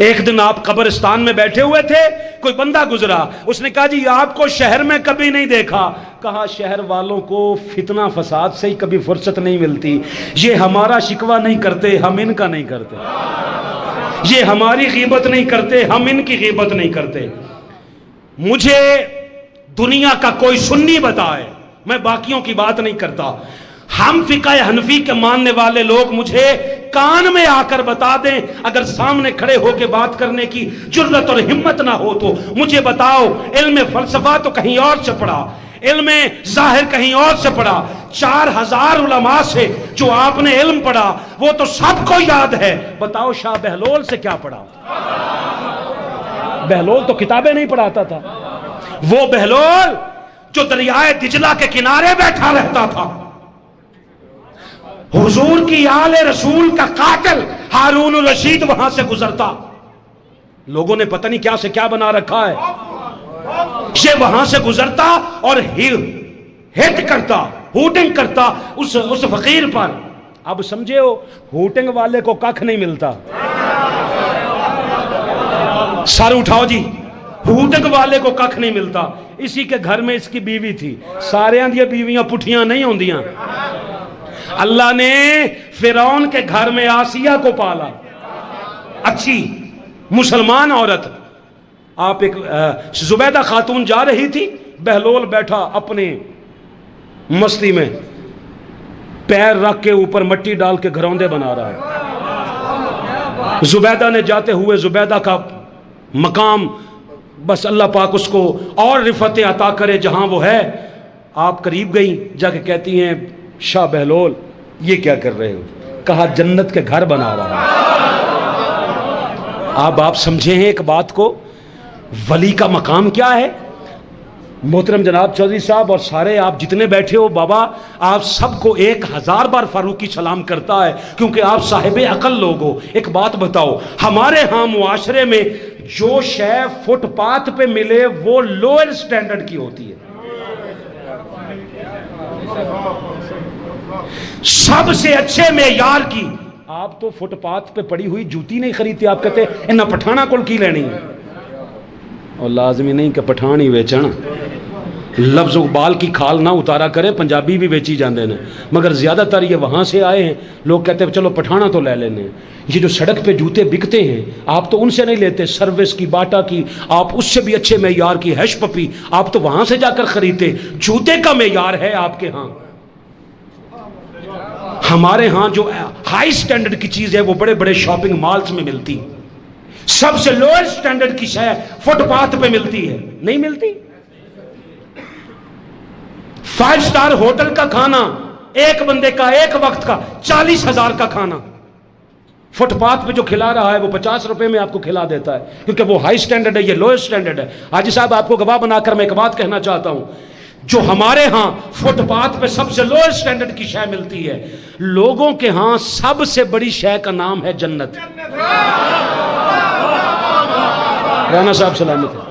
ایک دن آپ قبرستان میں بیٹھے ہوئے تھے، کوئی بندہ گزرا، اس نے کہا جی آپ کو شہر میں کبھی نہیں دیکھا. کہا شہر والوں کو فتنہ فساد سے ہی کبھی فرصت نہیں ملتی. یہ ہمارا شکوہ نہیں کرتے، ہم ان کا نہیں کرتے. یہ ہماری غیبت نہیں کرتے، ہم ان کی غیبت نہیں کرتے. مجھے دنیا کا کوئی سنی بتائے، میں باقیوں کی بات نہیں کرتا. ہم فقہ حنفی کے ماننے والے لوگ مجھے کان میں آ کر بتا دیں، اگر سامنے کھڑے ہو کے بات کرنے کی جرت اور ہمت نہ ہو تو مجھے بتاؤ علم فلسفہ تو کہیں اور سے پڑھا، علم ظاہر کہیں اور سے پڑھا. 4000 علماء سے جو آپ نے علم پڑھا وہ تو سب کو یاد ہے. بتاؤ شاہ بہلول سے کیا پڑھا؟ بہلول تو کتابیں نہیں پڑھاتا تھا. وہ بہلول جو دریائے دجلہ کے کنارے بیٹھا رہتا تھا، حضور کی آل رسول کا قاتل ہارون الرشید وہاں سے گزرتا. لوگوں نے پتہ نہیں کیا سے کیا بنا رکھا ہے، یہ وہاں سے گزرتا اور ہٹ کرتا، ہوٹنگ کرتا اس فقیر پر. اب سمجھے ہو ہوٹنگ والے کو ککھ نہیں ملتا. سر اٹھاؤ جی، ہوٹنگ والے کو ککھ نہیں ملتا. اسی کے گھر میں اس کی بیوی تھی. سارے دیا بیویاں پٹھیاں نہیں ہوندیاں. اللہ نے فرعون کے گھر میں آسیہ کو پالا، اچھی مسلمان عورت. آپ ایک زبیدہ خاتون جا رہی تھی، بہلول بیٹھا اپنی مستی میں، پیر رکھ کے اوپر مٹی ڈال کے گھروندے بنا رہا ہے. زبیدہ نے جاتے ہوئے زبیدہ کا مقام، بس اللہ پاک اس کو اور رفعت عطا کرے جہاں وہ ہے. آپ قریب گئی، جا کے کہتی ہیں شاہ بہلول یہ کیا کر رہے ہو؟ کہا جنت کے گھر بنا رہا ہے. آپ سمجھے ہیں ایک بات کو، ولی کا مقام کیا ہے؟ محترم جناب چودھری صاحب اور سارے آپ جتنے بیٹھے ہو، بابا آپ سب کو 1000 بار فاروقی سلام کرتا ہے، کیونکہ آپ صاحب عقل لوگ ہو. ایک بات بتاؤ، ہمارے ہاں معاشرے میں جو شے فٹ پاتھ پہ ملے وہ لوئر سٹینڈرڈ کی ہوتی ہے. سب سے اچھے معیار کی. آپ تو فٹ پاتھ پہ پڑی ہوئی جوتی نہیں خریدتے، آپ کہتے انہاں پٹھانا کول کی لینی ہے. اور لازمی نہیں کہ پٹھان ہی ویچن، لفظ بال کی کھال نہ اتارا کرے، پنجابی بھی بیچی جاندے نے، مگر زیادہ تر یہ وہاں سے آئے ہیں۔ لوگ کہتے ہیں چلو پٹھانا تو لے لینے۔ یہ جو سڑک پہ جوتے بکتے ہیں آپ تو ان سے نہیں لیتے، سروس کی، باٹا کی، آپ اس سے بھی اچھے معیار کی ہیش پپی آپ تو وہاں سے جا کر خریدتے۔ جوتے کا معیار ہے آپ کے ہاں، ہمارے ہاں جو ہائی سٹینڈرڈ کی چیز ہے وہ بڑے بڑے شاپنگ مالز میں ملتی، سب سے لوئر سٹینڈرڈ کی شے فٹ پاتھ پہ ملتی ہے، نہیں ملتی۔ 5 سٹار ہوٹل کا کھانا ایک بندے کا ایک وقت کا 40,000 کا کھانا فٹ پاتھ پہ جو کھلا رہا ہے وہ 50 روپے میں آپ کو کھلا دیتا ہے، کیونکہ وہ ہائی سٹینڈرڈ ہے، یہ لوئر سٹینڈرڈ ہے۔ حاجی صاحب آپ کو گواہ بنا کر میں ایک بات کہنا چاہتا ہوں، جو ہمارے ہاں فٹ پاتھ پہ سب سے لوئر سٹینڈرڈ کی شے ملتی ہے، لوگوں کے ہاں سب سے بڑی شے کا نام ہے جنت۔ رانا صاحب سلامت ہے۔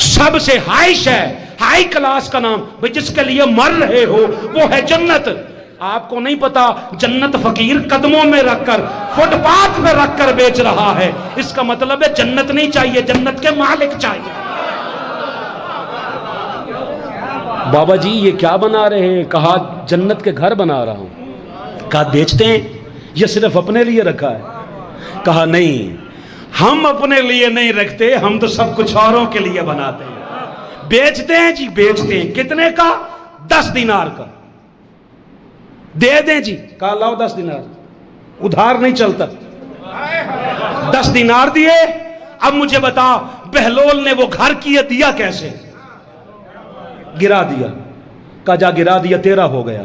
سب سے ہائی شے، ہائی کلاس کا نام بھئی جس کے لیے مر رہے ہو وہ ہے جنت۔ آپ کو نہیں پتا جنت فقیر قدموں میں رکھ کر فٹ پاتھ میں رکھ کر بیچ رہا ہے، اس کا مطلب ہے جنت نہیں چاہیے، جنت کے مالک چاہیے۔ بابا جی یہ کیا بنا رہے ہیں؟ کہا جنت کے گھر بنا رہا ہوں۔ کہا بیچتے ہیں یہ صرف اپنے لیے رکھا ہے؟ کہا نہیں، ہم اپنے لیے نہیں رکھتے، ہم تو سب کچھ اوروں کے لیے بناتے ہیں۔ بیچتے ہیں جی، بیچتے ہیں۔ کتنے کا؟ 10 دینار کا۔ دے دیں جی، کہا لاؤ 10 دینار، ادھار نہیں چلتا۔ 10 دینار دیے۔ اب مجھے بتا بہلول نے وہ گھر کیا دیا کیسے؟ گرا دیا۔ کہا جا گرا دیا، تیرا ہو گیا۔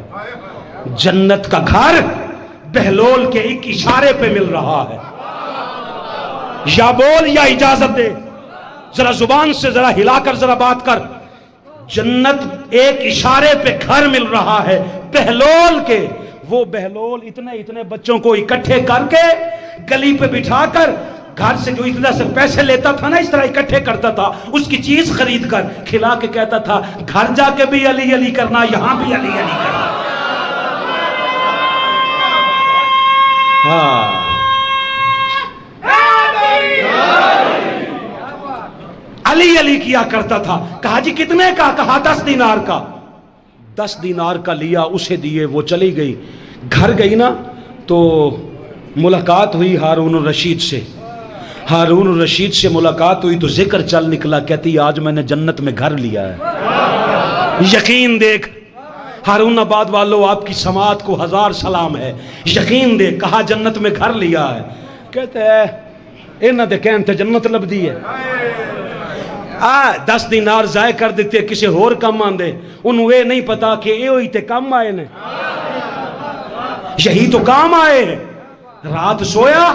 جنت کا گھر بہلول کے ایک اشارے پہ مل رہا ہے۔ یا بول یا اجازت دے، ذرا زبان سے ذرا ہلا کر ذرا بات کر۔ جنت ایک اشارے پہ گھر مل رہا ہے بہلول کے۔ وہ بہلول اتنے بچوں کو اکٹھے کر کے گلی پہ بٹھا کر گھر سے جو اتنا سے پیسے لیتا تھا نا، اس طرح اکٹھے کرتا تھا، اس کی چیز خرید کر کھلا کے کہتا تھا گھر جا کے بھی علی علی کرنا، یہاں بھی علی علی کرنا۔ ہاں علی علی کیا کرتا تھا۔ کہا جی کتنے کا؟ کہا 10 دینار کا۔ 10 دینار کا لیا، اسے دیے، وہ چلی گئی۔ گھر گئی نا تو ملاقات ہوئی ہارون الرشید سے۔ ہارون الرشید سے ملاقات ہوئی تو ذکر چل نکلا، کہتی آج میں نے جنت میں گھر لیا ہے۔ یقین دیکھ ہارون آباد والوں، آپ کی سماعت کو 1000 سلام ہے۔ یقین دیکھ، کہا جنت میں گھر لیا ہے۔ کہتے ہیں انہاں دے کہن تے جنت لبدی ہے۔ 10 دینار ضائع کر دیتے کسی اور کم آندے، انہوں یہ نہیں پتا کہ یہ ہوئی تے کم آئے نے، یہی تو کام آئے ہیں۔ رات سویا،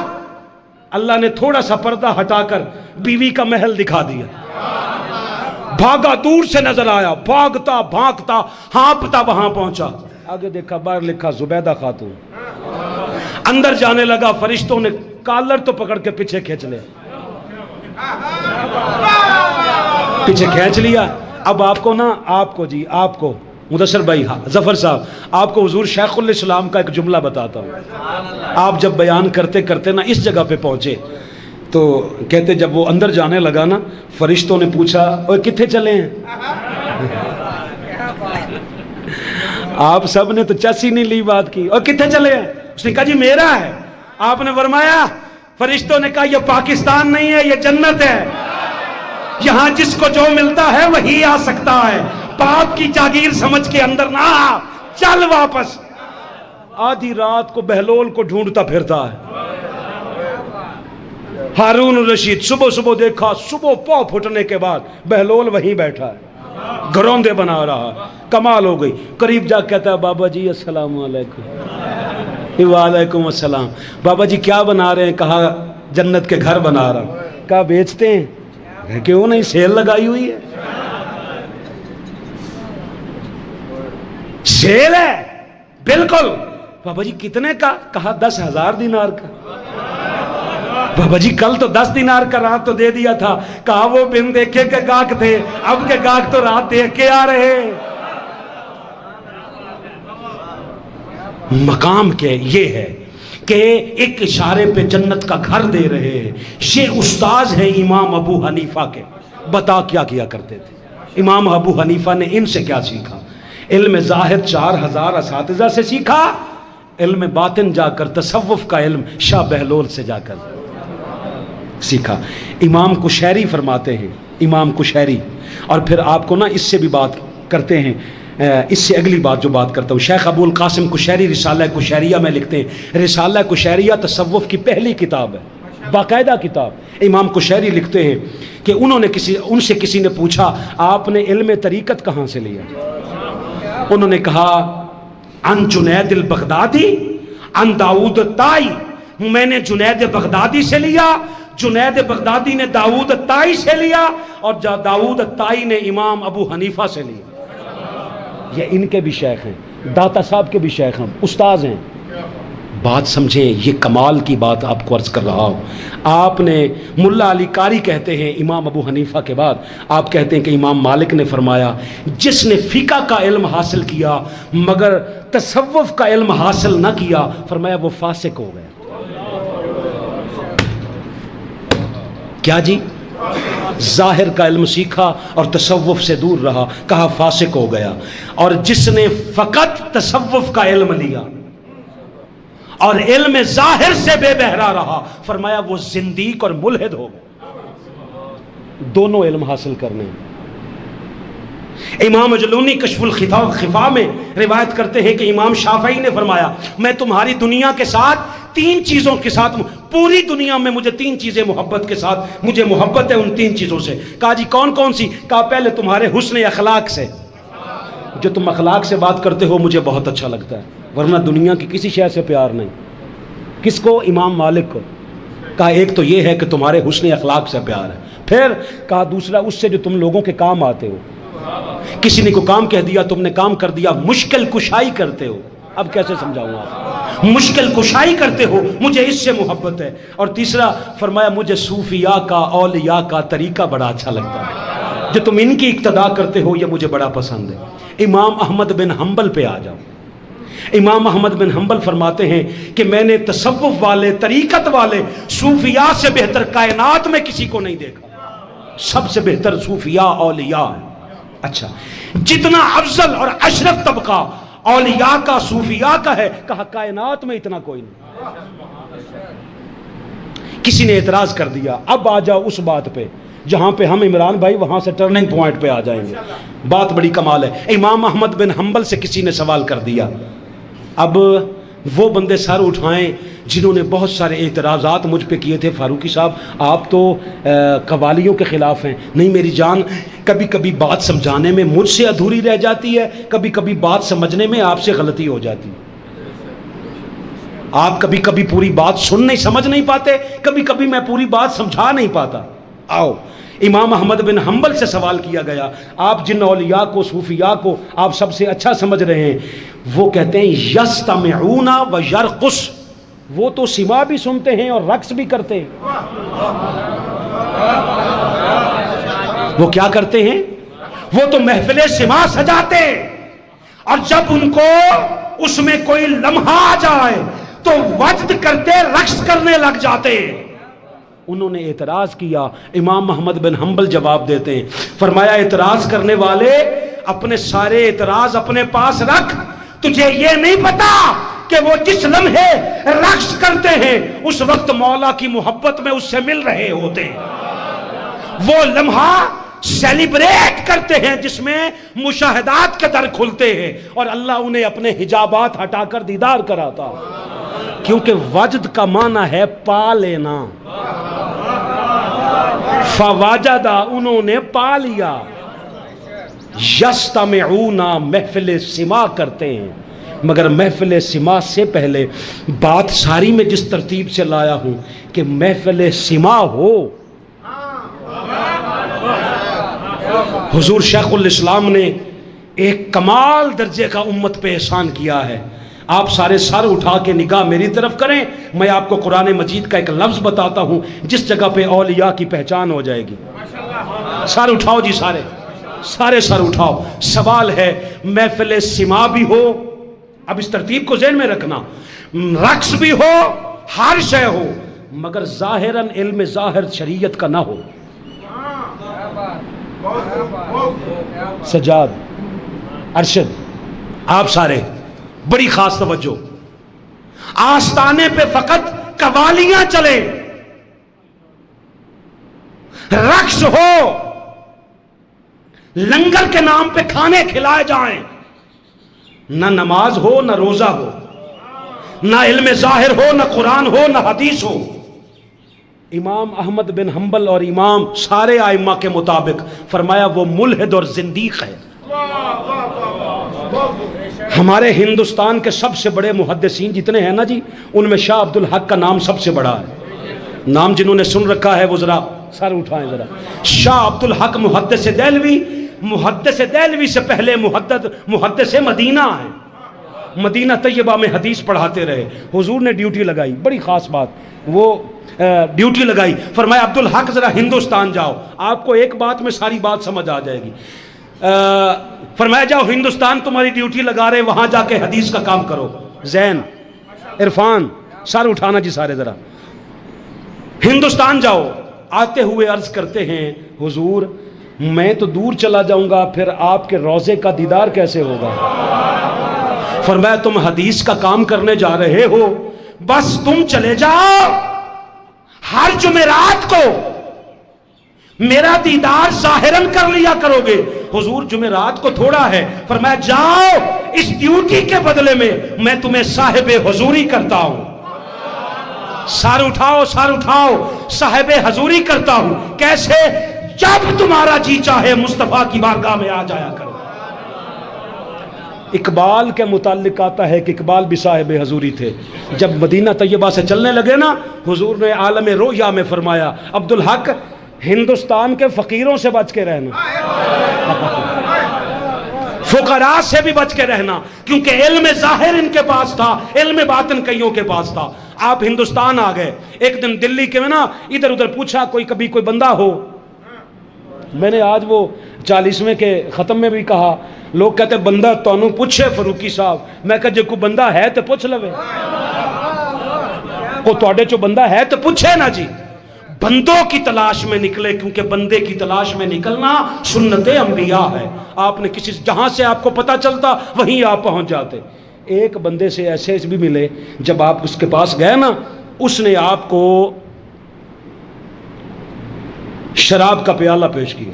اللہ نے تھوڑا سا پردہ ہٹا کر بیوی کا محل دکھا دیا۔ بھاگا، دور سے نظر آیا، بھاگتا بھاگتا ہانپتا وہاں پہنچا، آگے دیکھا باہر لکھا زبیدہ خاتون۔ اندر جانے لگا، فرشتوں نے کالر تو پکڑ کے پیچھے کھینچ لے، پیچھے کھینچ لیا۔ اب آپ کو نا، آپ کو جی، آپ کو مدثر بھائی، ظفر صاحب، آپ کو حضور شیخ الاسلام کا ایک جملہ بتاتا ہوں۔ آپ جب بیان کرتے کرتے نا اس جگہ پہ پہنچے تو کہتے جب وہ اندر جانے لگا نا، فرشتوں نے پوچھا اوہ کتنے چلے ہیں؟ آپ سب نے تو چسی نہیں لی بات کی، اور کتنے چلے ہیں؟ اس نے کہا جی میرا ہے۔ آپ نے فرمایا، فرشتوں نے کہا یہ پاکستان نہیں ہے، یہ جنت ہے، یہاں جس کو جو ملتا ہے وہی آ سکتا ہے، باپ کی جاگیر سمجھ کے اندر نہ آ، چل واپس۔ آدھی رات کو بہلول کو ڈھونڈتا پھرتا ہے۔ ہارون الرشید صبح صبح دیکھا، صبح پاؤ پھٹنے کے بعد بہلول وہیں بیٹھا ہے، گروندے بنا رہا۔ کمال ہو گئی، قریب جا کہتا ہے بابا جی السلام علیکم۔ وعلیکم السلام۔ بابا جی کیا بنا رہے ہیں؟ کہا جنت کے گھر بنا رہا ہوں۔ کہا بیچتے ہیں؟ کیوں نہیں، سیل لگائی ہوئی ہے۔ سیل ہے بالکل۔ بابا جی کتنے کا؟ کہا 10,000 دینار کا۔ بابا جی کل تو 10 دینار کا رات تو دے دیا تھا۔ کہا وہ بن دیکھے کے گاہک تھے، اب کے گاہک تو رات دیکھ کے آ رہے۔ مقام کے یہ ہے کہ ایک اشارے پہ جنت کا گھر دے رہے ہیں۔ یہ استاذ ہیں امام ابو حنیفہ کے، بتا کیا کیا کرتے تھے؟ امام ابو حنیفہ نے ان سے کیا سیکھا؟ علم ظاہر 4000 اساتذہ سے سیکھا، علم باطن جا کر تصوف کا علم شاہ بہلول سے جا کر سیکھا۔ امام کشیری فرماتے ہیں، امام کشیری، اور پھر آپ کو نا اس سے بھی بات کرتے ہیں، اس سے اگلی بات جو بات کرتا ہوں، شیخ ابو القاسم کشیری رسالہ کشیریہ میں لکھتے ہیں، رسالہ کشیریہ تصوف کی پہلی کتاب ہے، باقاعدہ کتاب۔ امام کشیری لکھتے ہیں کہ ان سے کسی نے پوچھا آپ نے علم طریقت کہاں سے لیا؟ انہوں نے کہا ان جنید البغدادی ان داؤد الطائی، میں نے جنید بغدادی سے لیا، جنید بغدادی نے داؤد الطائی سے لیا، اور داؤد الطائی نے امام ابو حنیفہ سے لیا۔ یہ ان کے بھی شیخ ہیں، داتا صاحب کے بھی شیخ ہیں، استاذ ہیں۔ بات سمجھیں، یہ کمال کی بات آپ کو عرض کر رہا ہوں۔ آپ نے ملا علی قاری کہتے ہیں امام ابو حنیفہ کے بعد، آپ کہتے ہیں کہ امام مالک نے فرمایا جس نے فقہ کا علم حاصل کیا مگر تصوف کا علم حاصل نہ کیا، فرمایا وہ فاسق ہو گیا۔ کیا جی؟ ظاہر کا علم سیکھا اور تصوف سے دور رہا، کہا فاسق ہو گیا۔ اور جس نے فقط تصوف کا علم لیا اور علم ظاہر سے بے بہرا رہا، فرمایا وہ زندیق اور ملحد ہو گیا۔ دونوں علم حاصل کرنے۔ امام جلونی کشف الخفا میں روایت کرتے ہیں کہ امام شافعی نے فرمایا میں تمہاری دنیا کے ساتھ 3 چیزوں کے ساتھ، پوری دنیا میں مجھے 3 چیزیں محبت کے ساتھ، مجھے محبت ہے ان 3 چیزوں سے۔ کہا جی کون کون سی؟ کہا پہلے تمہارے حسن اخلاق سے، جو تم اخلاق سے بات کرتے ہو مجھے بہت اچھا لگتا ہے، ورنہ دنیا کی کسی شے سے پیار نہیں۔ کس کو؟ امام مالک کو۔ کہا ایک تو یہ ہے کہ تمہارے حسن اخلاق سے پیار ہے، پھر کہا دوسرا اس سے جو تم لوگوں کے کام آتے ہو، کسی نے کو کام کہہ دیا تم نے کام کر دیا، مشکل کشائی کرتے ہو۔ اب کیسے سمجھاؤں آپ؟ مشکل کشائی کرتے ہو، مجھے اس سے محبت ہے۔ اور تیسرا فرمایا مجھے صوفیاء کا، اولیاء کا طریقہ بڑا اچھا لگتا ہے، جو تم ان کی اقتدا کرتے ہو یہ مجھے بڑا پسند ہے۔ امام احمد بن حنبل پہ آ جاؤ۔ امام احمد بن حنبل فرماتے ہیں کہ میں نے تصوف والے، طریقت والے، صوفیاء سے بہتر کائنات میں کسی کو نہیں دیکھا، سب سے بہتر صوفیاء اولیاء ہیں۔ اچھا، جتنا افضل اور اشرف طبقہ اولیاء کا، صوفیاء کا ہے، کہا کائنات میں اتنا کوئی نہیں۔ کسی نے اعتراض کر دیا، اب آ جاؤ اس بات پہ جہاں پہ ہم عمران بھائی وہاں سے ٹرننگ پوائنٹ پہ آ جائیں گے۔ بات بڑی کمال ہے۔ امام احمد بن حنبل سے کسی نے سوال کر دیا، اب وہ بندے سر اٹھائیں جنہوں نے بہت سارے اعتراضات مجھ پہ کیے تھے، فاروقی صاحب آپ تو قوالیوں کے خلاف ہیں۔ نہیں میری جان، کبھی کبھی بات سمجھانے میں مجھ سے ادھوری رہ جاتی ہے، کبھی کبھی بات سمجھنے میں آپ سے غلطی ہو جاتی ہے۔ آپ کبھی کبھی پوری بات سمجھ نہیں پاتے، کبھی کبھی میں پوری بات سمجھا نہیں پاتا۔ آؤ، امام احمد بن حنبل سے سوال کیا گیا، آپ جن اولیاء کو، صوفیاء کو آپ سب سے اچھا سمجھ رہے ہیں، وہ کہتے ہیں یستمعون و یرقص، وہ تو سما بھی سنتے ہیں اور رقص بھی کرتے ہیں۔ وہ کیا کرتے ہیں؟ وہ تو محفل سما سجاتے ہیں، اور جب ان کو اس میں کوئی لمحہ آ جائے تو وجد کرتے، رقص کرنے لگ جاتے ہیں۔ انہوں نے اعتراض کیا، امام محمد بن حنبل جواب دیتے ہیں، فرمایا اعتراض کرنے والے اپنے سارے اعتراض اپنے پاس رکھ، تجھے یہ نہیں پتا کہ وہ جس لمحے رقص کرتے ہیں اس وقت مولا کی محبت میں اس سے مل رہے ہوتے ہیں۔ وہ لمحہ سیلیبریٹ کرتے ہیں جس میں مشاہدات کے در کھلتے ہیں اور اللہ انہیں اپنے حجابات ہٹا کر دیدار کراتا، کیونکہ وجد کا معنی ہے پا لینا۔ فواجدہ، انہوں نے پا لیا۔ یستمعون، محفل سما کرتے ہیں، مگر محفل سما سے پہلے بات ساری میں جس ترتیب سے لایا ہوں کہ محفل سما ہو۔ حضور شیخ الاسلام نے ایک کمال درجے کا امت پہ احسان کیا ہے۔ آپ سارے سر اٹھا کے نگاہ میری طرف کریں، میں آپ کو قرآن مجید کا ایک لفظ بتاتا ہوں جس جگہ پہ اولیاء کی پہچان ہو جائے گی۔ سر اٹھاؤ جی، سارے سر اٹھاؤ۔ سوال ہے، محفل سما بھی ہو، اب اس ترتیب کو ذہن میں رکھنا، رقص بھی ہو، ہر شے ہو، مگر ظاہراً علم ظاہر شریعت کا نہ ہو۔ سجاد، ارشد، آپ سارے بڑی خاص توجہ، آستانے پہ فقط قوالیاں چلے، رقص ہو، لنگر کے نام پہ کھانے کھلائے جائیں، نہ نماز ہو نہ روزہ ہو، نہ علم ظاہر ہو نہ قرآن ہو نہ حدیث ہو، امام احمد بن حنبل اور امام سارے ائمہ کے مطابق فرمایا وہ ملحد اور زندیق ہے۔ ہمارے ہندوستان کے سب سے بڑے محدثین جتنے ہیں نا جی، ان میں شاہ عبد الحق کا نام سب سے بڑا ہے۔ نام جنہوں نے سن رکھا ہے وہ ذرا سر اٹھائیں ذرا۔ شاہ عبد الحق محدث دہلوی، محدث دہلوی سے پہلے محدث مدینہ ہے، مدینہ طیبہ میں حدیث پڑھاتے رہے۔ حضور نے ڈیوٹی لگائی، بڑی خاص بات، وہ ڈیوٹی لگائی، فرمایا عبد الحق ذرا ہندوستان جاؤ، آپ کو ایک بات میں ساری بات سمجھ آ جائے گی۔ فرمایا جاؤ ہندوستان تمہاری ڈیوٹی لگا رہے، وہاں جا کے حدیث کا کام کرو۔ زین، عرفان، سر اٹھانا جی سارے ذرا، ہندوستان جاؤ۔ آتے ہوئے عرض کرتے ہیں حضور میں تو دور چلا جاؤں گا، پھر آپ کے روضے کا دیدار کیسے ہوگا؟ فرمایا تم حدیث کا کام کرنے جا رہے ہو، بس تم چلے جاؤ، ہر جمعرات کو میرا دیدار ظاہراً کر لیا کرو گے۔ حضور جمعرات کو تھوڑا ہے، فرمایا جاؤ اس ڈیوٹی کے بدلے میں تمہیں صاحب حضوری کرتا ہوں۔ سر اٹھاؤ، سر اٹھاؤ، صاحب حضوری کرتا ہوں۔ کیسے؟ جب تمہارا جی چاہے مصطفیٰ کی بارگاہ میں آ جایا کرو۔ اقبال کے متعلق آتا ہے کہ اقبال بھی صاحب حضوری تھے۔ جب مدینہ طیبہ سے چلنے لگے نا، حضور نے عالم رؤیا میں فرمایا عبد الحق ہندوستان کے فقیروں سے بچ کے رہنا، فقراء سے بھی بچ کے رہنا، کیونکہ علم ظاہر ان کے پاس تھا، علم باطن کئیوں کے پاس تھا۔ آپ ہندوستان آ گئے، ایک دن دلی کے میں نا ادھر ادھر پوچھا کبھی کوئی بندہ ہو، میں نے آج وہ 40ویں کے ختم میں بھی کہا، لوگ کہتے بندہ تانوں پوچھے فروقی صاحب، میں کہا جے کوئی بندہ ہے تو پوچھ لوے، کو تواڈے چو بندہ ہے تو پوچھے نا جی۔ بندوں کی تلاش میں نکلے، کیونکہ بندے کی تلاش میں نکلنا سنت انبیاء ہے۔ آپ نے کسی جہاں سے آپ کو پتہ چلتا وہیں آپ پہنچ جاتے۔ ایک بندے سے ایسے بھی ملے، جب آپ اس کے پاس گئے نا، اس نے آپ کو شراب کا پیالہ پیش کیا۔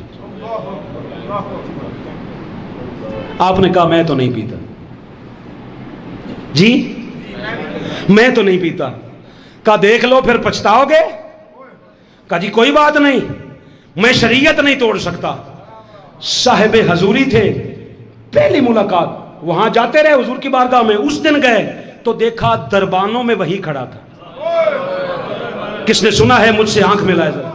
آپ نے کہا میں تو نہیں پیتا جی، میں تو نہیں پیتا۔ کہا دیکھ لو پھر پچھتاؤ گے۔ کہا جی کوئی بات نہیں، میں شریعت نہیں توڑ سکتا۔ صاحب حضوری تھے، پہلی ملاقات، وہاں جاتے رہے حضور کی بارگاہ میں۔ اس دن گئے تو دیکھا دربانوں میں وہی کھڑا تھا۔ کس نے سنا ہے مجھ سے آنکھ ملائے ذرا،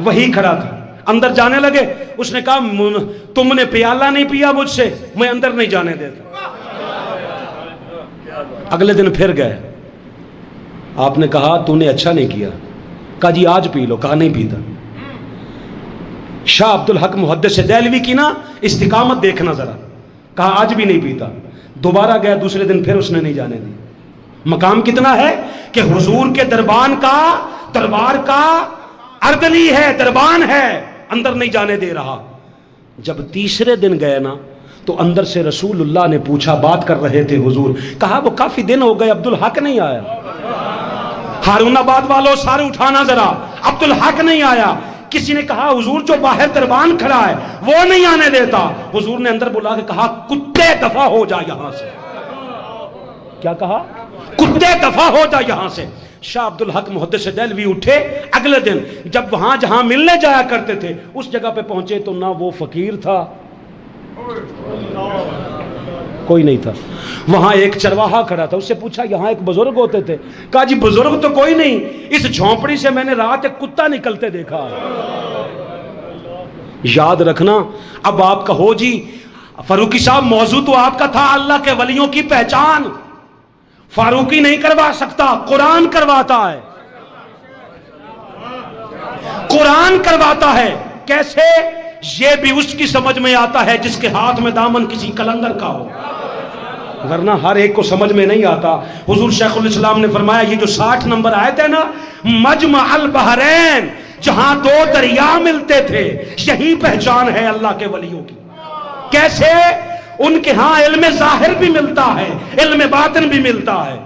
وہی کھڑا تھا۔ اندر جانے لگے، اس نے کہا تم نے پیالہ نہیں پیا مجھ سے، میں اندر نہیں جانے دیتا۔ اگلے دن پھر گئے، آپ نے کہا تو نے اچھا نہیں کیا۔ کہا جی آج پی لو۔ کہا نہیں پیتا۔ شاہ عبد الحق محدث دہلوی کی نا استقامت دیکھنا ذرا، کہا آج بھی نہیں پیتا۔ دوبارہ گیا، دوسرے دن پھر اس نے نہیں جانے دی۔ مقام کتنا ہے کہ حضور کے دربار کا اردلی ہے، دربان ہے، اندر نہیں جانے دے رہا۔ جب تیسرے دن گئے نا تو اندر سے رسول اللہ نے پوچھا، بات کر رہے تھے حضور، کہا وہ کافی دن ہو گئے عبد الحق نہیں آیا۔ ہارون آباد والوں سارے اٹھانا ذرا، عبد الحق نہیں آیا۔ کسی نے کہا حضور جو باہر دربان کھڑا ہے وہ نہیں آنے دیتا۔ حضور نے اندر بلا کے کہا کتے دفع ہو جا یہاں سے۔ کیا کہا؟ کتے دفع ہو جا یہاں سے۔ شاہ عبد الحق محدث دہلوی اٹھے، اگلے دن جب وہاں جہاں ملنے جایا کرتے تھے اس جگہ پہ پہنچے تو نہ وہ فقیر تھا، کوئی نہیں تھا۔ وہاں ایک چرواہا کھڑا تھا، اس سے پوچھا یہاں ایک بزرگ ہوتے تھے؟ کہا جی بزرگ تو کوئی نہیں، اس جھونپڑی سے میں نے رات ایک کتا نکلتے دیکھا۔ یاد رکھنا، اب آپ کہو جی فاروقی صاحب موضوع تو آپ کا تھا اللہ کے ولیوں کی پہچان، فاروقی نہیں کروا سکتا، قرآن کرواتا ہے، قرآن کرواتا ہے۔ کیسے؟ یہ بھی اس کی سمجھ میں آتا ہے جس کے ہاتھ میں دامن کسی کلندر کا ہو، ورنہ ہر ایک کو سمجھ میں نہیں آتا۔ حضور شیخ الاسلام نے فرمایا یہ جو 60 نمبر آیت ہے نا، مجمع البحرین، جہاں دو دریا ملتے تھے، یہی پہچان ہے اللہ کے ولیوں کی۔ کیسے؟ ان کے ہاں علم ظاہر بھی ملتا ہے، علم باطن بھی ملتا ہے۔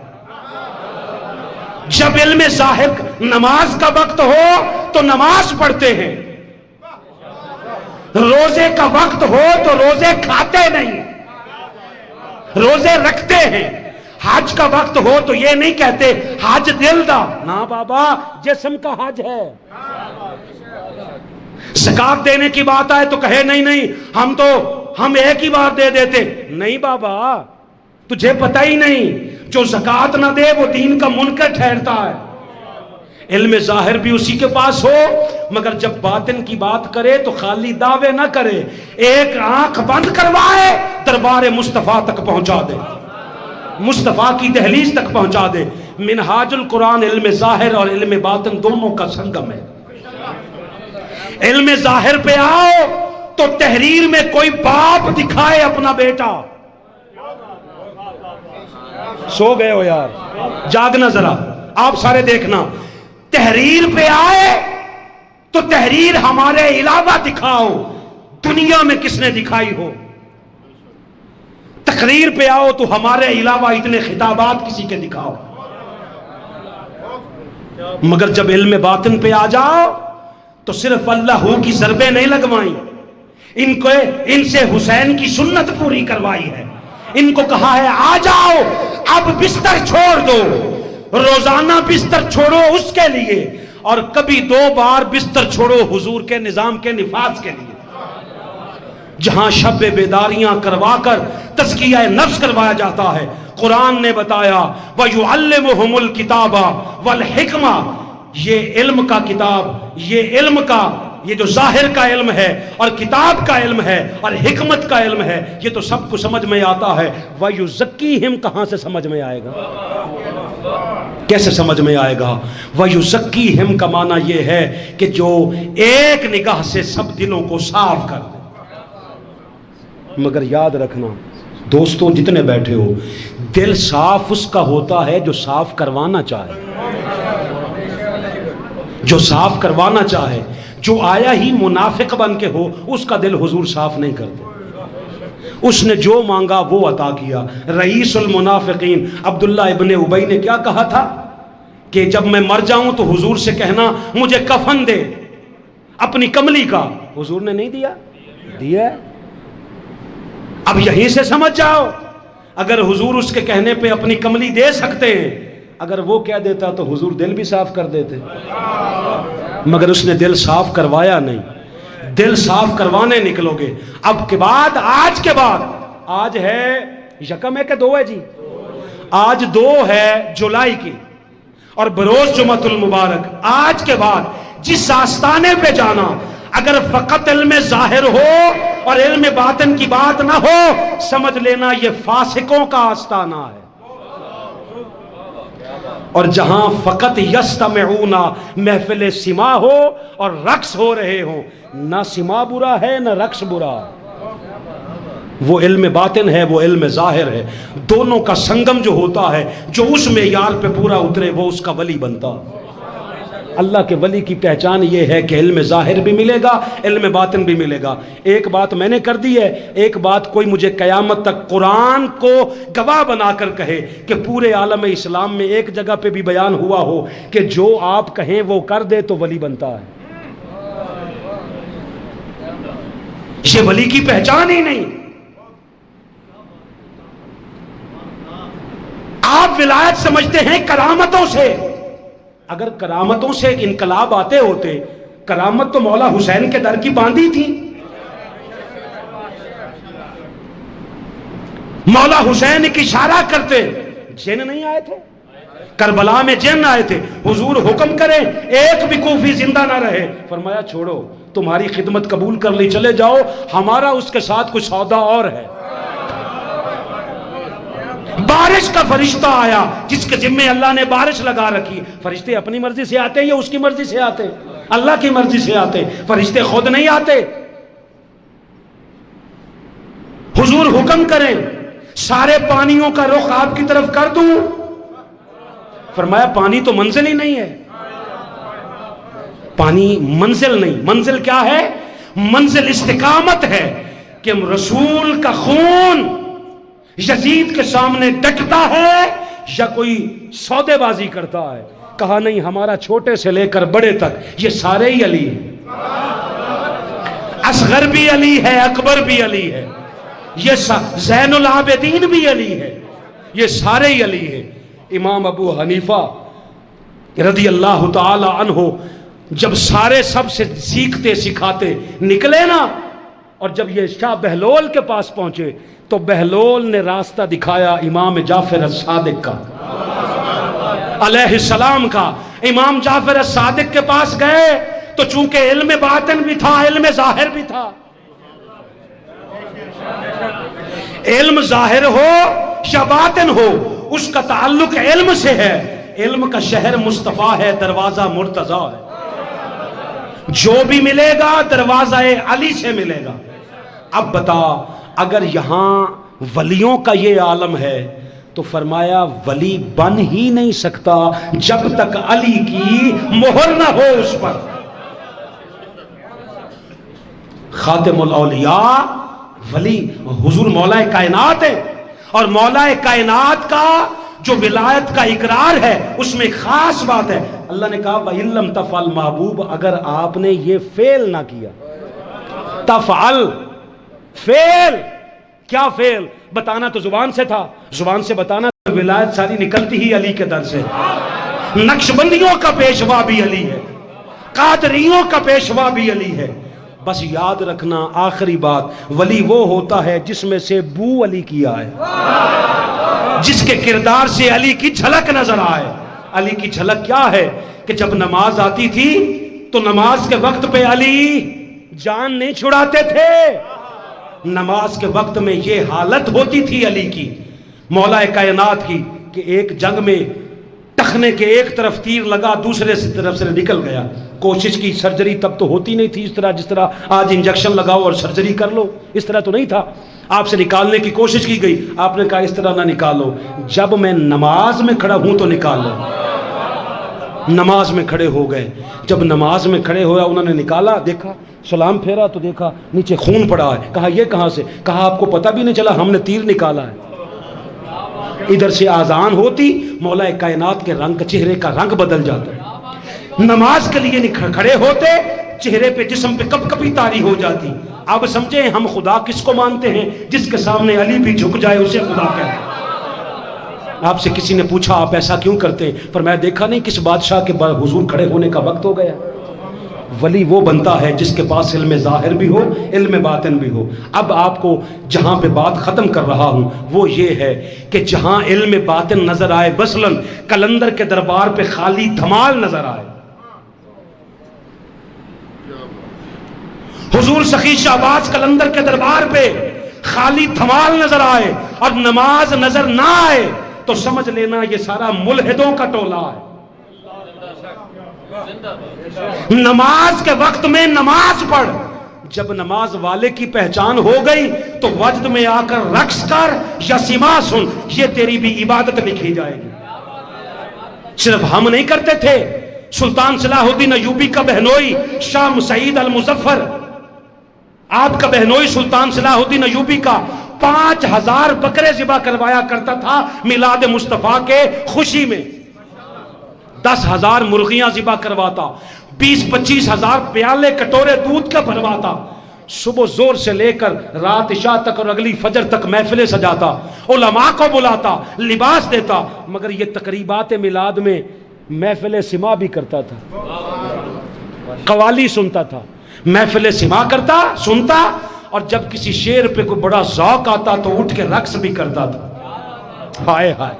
جب علم ظاہر نماز کا وقت ہو تو نماز پڑھتے ہیں، روزے کا وقت ہو تو روزے کھاتے نہیں، روزے رکھتے ہیں۔ حج کا وقت ہو تو یہ نہیں کہتے حج دل دا، نا بابا جسم کا حج ہے۔ زکات دینے کی بات آئے تو کہے نہیں ہم ایک ہی بار دے دیتے، نہیں بابا تجھے پتہ ہی نہیں، جو زکات نہ دے وہ دین کا منکر ٹھہرتا ہے۔ علم ظاہر بھی اسی کے پاس ہو، مگر جب باطن کی بات کرے تو خالی دعوے نہ کرے، ایک آنکھ بند کروائے دربار مصطفیٰ تک پہنچا دے، مصطفیٰ کی دہلیز تک پہنچا دے۔ منہاج القرآن علم ظاہر اور علم باطن دونوں کا سنگم ہے۔ علم ظاہر پہ آؤ تو تحریر میں کوئی باپ دکھائے اپنا بیٹا، سو گئے ہو یار، جاگنا ذرا، آپ سارے دیکھنا۔ تحریر پہ آئے تو تحریر ہمارے علاوہ دکھاؤ، دنیا میں کس نے دکھائی ہو۔ تقریر پہ آؤ تو ہمارے علاوہ اتنے خطابات کسی کے دکھاؤ، مگر جب علم باطن پہ آ جاؤ تو صرف اللہ کی ضربیں نہیں لگوائیں، ان سے حسین کی سنت پوری کروائی ہے، ان کو کہا ہے آ جاؤ اب بستر چھوڑ دو، روزانہ بستر چھوڑو اس کے لیے، اور کبھی 2 بار بستر چھوڑو حضور کے نظام کے نفاذ کے لیے، جہاں شب بیداریاں کروا کر تزکیہ نفس کروایا جاتا ہے۔ قرآن نے بتایا وَيُعَلِّمُهُمُ الْكِتَابَ وَالْحِكْمَةَ، یہ علم کا کتاب، یہ جو ظاہر کا علم ہے اور کتاب کا علم ہے اور حکمت کا علم ہے، یہ تو سب کو سمجھ میں آتا ہے۔ وَيُزَكِّيهِمْ کہاں سے سمجھ میں آئے گا؟ کیسے سمجھ میں آئے گا؟ وَيُزَكِّيهِمْ کا معنی یہ ہے کہ جو ایک نگاہ سے سب دلوں کو صاف کر دے۔ مگر یاد رکھنا دوستوں جتنے بیٹھے ہو، دل صاف اس کا ہوتا ہے جو صاف کروانا چاہے، جو صاف کروانا چاہے۔ جو آیا ہی منافق بن کے ہو اس کا دل حضور صاف نہیں کرتے۔ اس نے جو مانگا وہ عطا کیا۔ رئیس المنافقین عبداللہ ابن ابی نے کیا کہا تھا کہ جب میں مر جاؤں تو حضور سے کہنا مجھے کفن دے اپنی کملی کا، حضور نے نہیں دیا۔ اب یہیں سے سمجھ جاؤ، اگر حضور اس کے کہنے پہ اپنی کملی دے سکتے ہیں، اگر وہ کہہ دیتا تو حضور دل بھی صاف کر دیتے، مگر اس نے دل صاف کروایا نہیں۔ دل صاف کروانے نکلو گے۔ اب کے بعد آج ہے یکم ہے کہ 2 ہے جی؟ آج 2 ہے جولائی کی اور بروز جمعۃ المبارک۔ آج کے بعد جس آستانے پہ جانا، اگر فقط علم ظاہر ہو اور علم باطن کی بات نہ ہو، سمجھ لینا یہ فاسقوں کا آستانہ ہے۔ اور جہاں فقط یستمعون محفل سما ہو اور رقص ہو رہے ہوں، نہ سما برا ہے نہ رقص برا، وہ علم باطن ہے، وہ علم ظاہر ہے۔ دونوں کا سنگم جو ہوتا ہے، جو اس معیار پہ پورا اترے وہ اس کا ولی بنتا۔ اللہ کے ولی کی پہچان یہ ہے کہ علم ظاہر بھی ملے گا، علم باطن بھی ملے گا۔ ایک بات میں نے کر دی ہے، ایک بات کوئی مجھے قیامت تک قرآن کو گواہ بنا کر کہے کہ پورے عالم اسلام میں ایک جگہ پہ بھی بیان ہوا ہو کہ جو آپ کہیں وہ کر دے تو ولی بنتا ہے۔ یہ ولی کی پہچان ہی نہیں۔ آپ ولایت سمجھتے ہیں کرامتوں سے، اگر کرامتوں سے انقلاب آتے ہوتے، کرامت تو مولا حسین کے در کی باندھی تھی۔ مولا حسین ایک اشارہ کرتے، جن نہیں آئے تھے کربلا میں، جن آئے تھے، حضور حکم کریں ایک بھی کوفی زندہ نہ رہے، فرمایا چھوڑو تمہاری خدمت قبول کر لی، چلے جاؤ، ہمارا اس کے ساتھ کچھ سودا اور ہے۔ بارش کا فرشتہ آیا جس کے ذمے اللہ نے بارش لگا رکھی۔ فرشتے اپنی مرضی سے آتے یا اس کی مرضی سے آتے؟ اللہ کی مرضی سے آتے، فرشتے خود نہیں آتے۔ حضور حکم کریں سارے پانیوں کا رخ آپ کی طرف کر دوں، فرمایا پانی تو منزل ہی نہیں ہے، پانی منزل نہیں، منزل کیا ہے؟ منزل استقامت ہے کہ رسول کا خون یزید کے سامنے ڈٹتا ہے یا کوئی سودے بازی کرتا ہے؟ کہا نہیں، ہمارا چھوٹے سے لے کر بڑے تک یہ سارے ہی علی ہیں، اصغر بھی علی ہے، اکبر بھی علی ہے، یہ زین العابدین بھی علی ہے، یہ سارے ہی علی ہیں۔ امام ابو حنیفہ رضی اللہ تعالی عنہ جب سارے سب سے سیکھتے سکھاتے نکلے نا، اور جب یہ شاہ بہلول کے پاس پہنچے تو بہلول نے راستہ دکھایا امام جعفر الصادق کا علیہ السلام کا۔ امام جعفر الصادق کے پاس گئے تو چونکہ علم باطن بھی تھا، علم ظاہر بھی تھا، علم ظاہر ہو یا باطن ہو اس کا تعلق علم سے ہے۔ علم کا شہر مصطفیٰ ہے، دروازہ مرتضیٰ ہے، جو بھی ملے گا دروازہ علی سے ملے گا۔ اب بتا، اگر یہاں ولیوں کا یہ عالم ہے تو فرمایا ولی بن ہی نہیں سکتا جب تک علی کی مہر نہ ہو اس پر۔ خاتم الاولیاء ولی حضور مولا کائنات ہے، اور مولا کائنات کا جو ولایت کا اقرار ہے اس میں خاص بات ہے، اللہ نے کہا وَإِن لَمْ تَفْعَلْ محبوب، اگر آپ نے یہ فعل نہ کیا، تفعل فعل، کیا فعل بتانا تو زبان سے تھا، زبان سے بتانا تو ولایت ساری نکلتی ہی علی کے در سے۔ نقشبندیوں کا پیشوا بھی علی ہے، قادریوں کا پیشوا بھی علی ہے۔ بس یاد رکھنا آخری بات، ولی وہ ہوتا ہے جس میں سے بو علی کیا ہے، جس کے کردار سے علی کی جھلک نظر آئے۔ علی کی جھلک کیا ہے کہ جب نماز آتی تھی تو نماز کے وقت پہ علی جان نہیں چھڑاتے تھے، نماز کے وقت میں یہ حالت ہوتی تھی علی کی، مولا کائنات کی، کہ ایک جنگ میں ٹخنے کے ایک طرف تیر لگا، دوسرے طرف سے نکل گیا۔ کوشش کی، سرجری تب تو ہوتی نہیں تھی اس طرح جس طرح آج انجیکشن لگاؤ اور سرجری کر لو، اس طرح تو نہیں تھا۔ آپ سے نکالنے کی کوشش کی گئی، آپ نے کہا اس طرح نہ نکالو، جب میں نماز میں کھڑا ہوں تو نکال لو۔ نماز میں کھڑے ہو گئے، جب نماز میں کھڑے ہویا انہوں نے نکالا، دیکھا سلام پھیرا تو دیکھا نیچے خون پڑا ہے، کہا یہ کہاں سے؟ کہا آپ کو پتہ بھی نہیں چلا، ہم نے تیر نکالا ہے۔ ادھر سے آذان ہوتی، مولا کائنات کے رنگ، چہرے کا رنگ بدل جاتا، نماز کے لیے کھڑے ہوتے، چہرے پہ جسم پہ کپ کپی طاری ہو جاتی۔ اب سمجھیں ہم خدا کس کو مانتے ہیں؟ جس کے سامنے علی بھی جھک جائے اسے خدا کہتے ہیں۔ آپ سے کسی نے پوچھا آپ ایسا کیوں کرتے ہیں؟ پر میں دیکھا نہیں کس بادشاہ کے حضور کھڑے ہونے کا وقت ہو گیا۔ ولی وہ بنتا ہے جس کے پاس علم ظاہر بھی ہو، علم باطن بھی ہو۔ اب آپ کو جہاں پہ بات ختم کر رہا ہوں وہ یہ ہے کہ جہاں علم باطن نظر آئے، مثلاً کلندر کے دربار پہ خالی دھمال نظر آئے، حضور سخی شہباز کلندر کے دربار پہ خالی دھمال نظر آئے اور نماز نظر نہ آئے تو سمجھ لینا یہ سارا ملحدوں کا ٹولہ ہے۔ نماز کے وقت میں نماز پڑھ، جب نماز والے کی پہچان ہو گئی تو وجد میں آ کر رقص کر یا سما سن، یہ تیری بھی عبادت لکھی جائے گی۔ صرف ہم نہیں کرتے تھے، سلطان صلاح الدین ایوبی کا بہنوئی شاہ سعید المظفر، آپ کا بہنوئی سلطان صلاح الدین ایوبی کا 5000 بکرے ذبح کروایا کرتا تھا میلاد مصطفیٰ کے خوشی میں، 10,000 مرغیاں ذبح کرواتا، 20-25 ہزار پیالے کٹورے دودھ کا بھرواتا، صبح زور سے لے کر رات عشاء تک اور اگلی فجر تک محفلیں سجاتا، علماء کو بلاتا، لباس دیتا، مگر یہ تقریبات میلاد میں محفل سما بھی کرتا تھا، قوالی سنتا تھا، محفل سما کرتا، سنتا، اور جب کسی شعر پہ کوئی بڑا ذوق آتا تو اٹھ کے رقص بھی کرتا تھا۔ ہائے ہائے،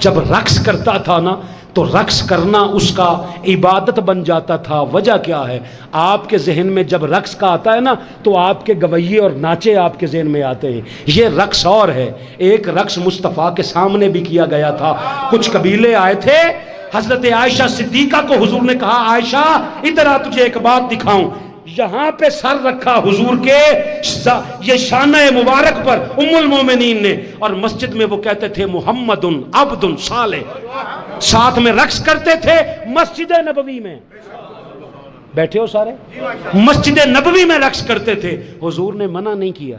جب رقص کرتا تھا نا تو رقص کرنا اس کا عبادت بن جاتا تھا۔ وجہ کیا ہے؟ آپ کے ذہن میں جب رقص کا آتا ہے نا تو آپ کے گویے اور ناچے آپ کے ذہن میں آتے ہیں۔ یہ رقص اور ہے، ایک رقص مصطفیٰ کے سامنے بھی کیا گیا تھا۔ کچھ قبیلے آئے تھے، حضرت عائشہ صدیقہ کو حضور نے کہا عائشہ ادھر آ، تجھے ایک بات دکھاؤں۔ یہاں پہ سر رکھا حضور کے یہ شانہ مبارک پر ام المومنین نے، اور مسجد میں وہ کہتے تھے محمد عبد صالح، ساتھ میں رقص کرتے تھے مسجد نبوی میں۔ بیٹھے ہو سارے؟ مسجد نبوی میں رقص کرتے تھے، حضور نے منع نہیں کیا،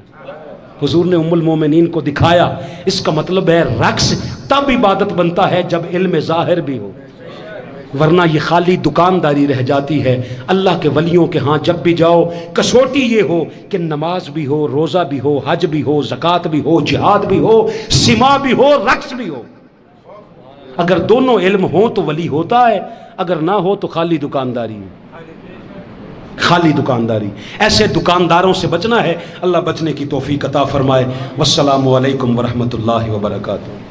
حضور نے ام المومنین کو دکھایا۔ اس کا مطلب ہے رقص تب عبادت بنتا ہے جب علم ظاہر بھی ہو، ورنہ یہ خالی دکانداری رہ جاتی ہے۔ اللہ کے ولیوں کے ہاں جب بھی جاؤ کسوٹی یہ ہو کہ نماز بھی ہو، روزہ بھی ہو، حج بھی ہو، زکوٰۃ بھی ہو، جہاد بھی ہو، سما بھی ہو، رقص بھی ہو۔ اگر دونوں علم ہوں تو ولی ہوتا ہے، اگر نہ ہو تو خالی دکانداری ہے، خالی دکانداری۔ ایسے دکانداروں سے بچنا ہے، اللہ بچنے کی توفیق عطا فرمائے۔ والسلام علیکم ورحمۃ اللہ وبرکاتہ۔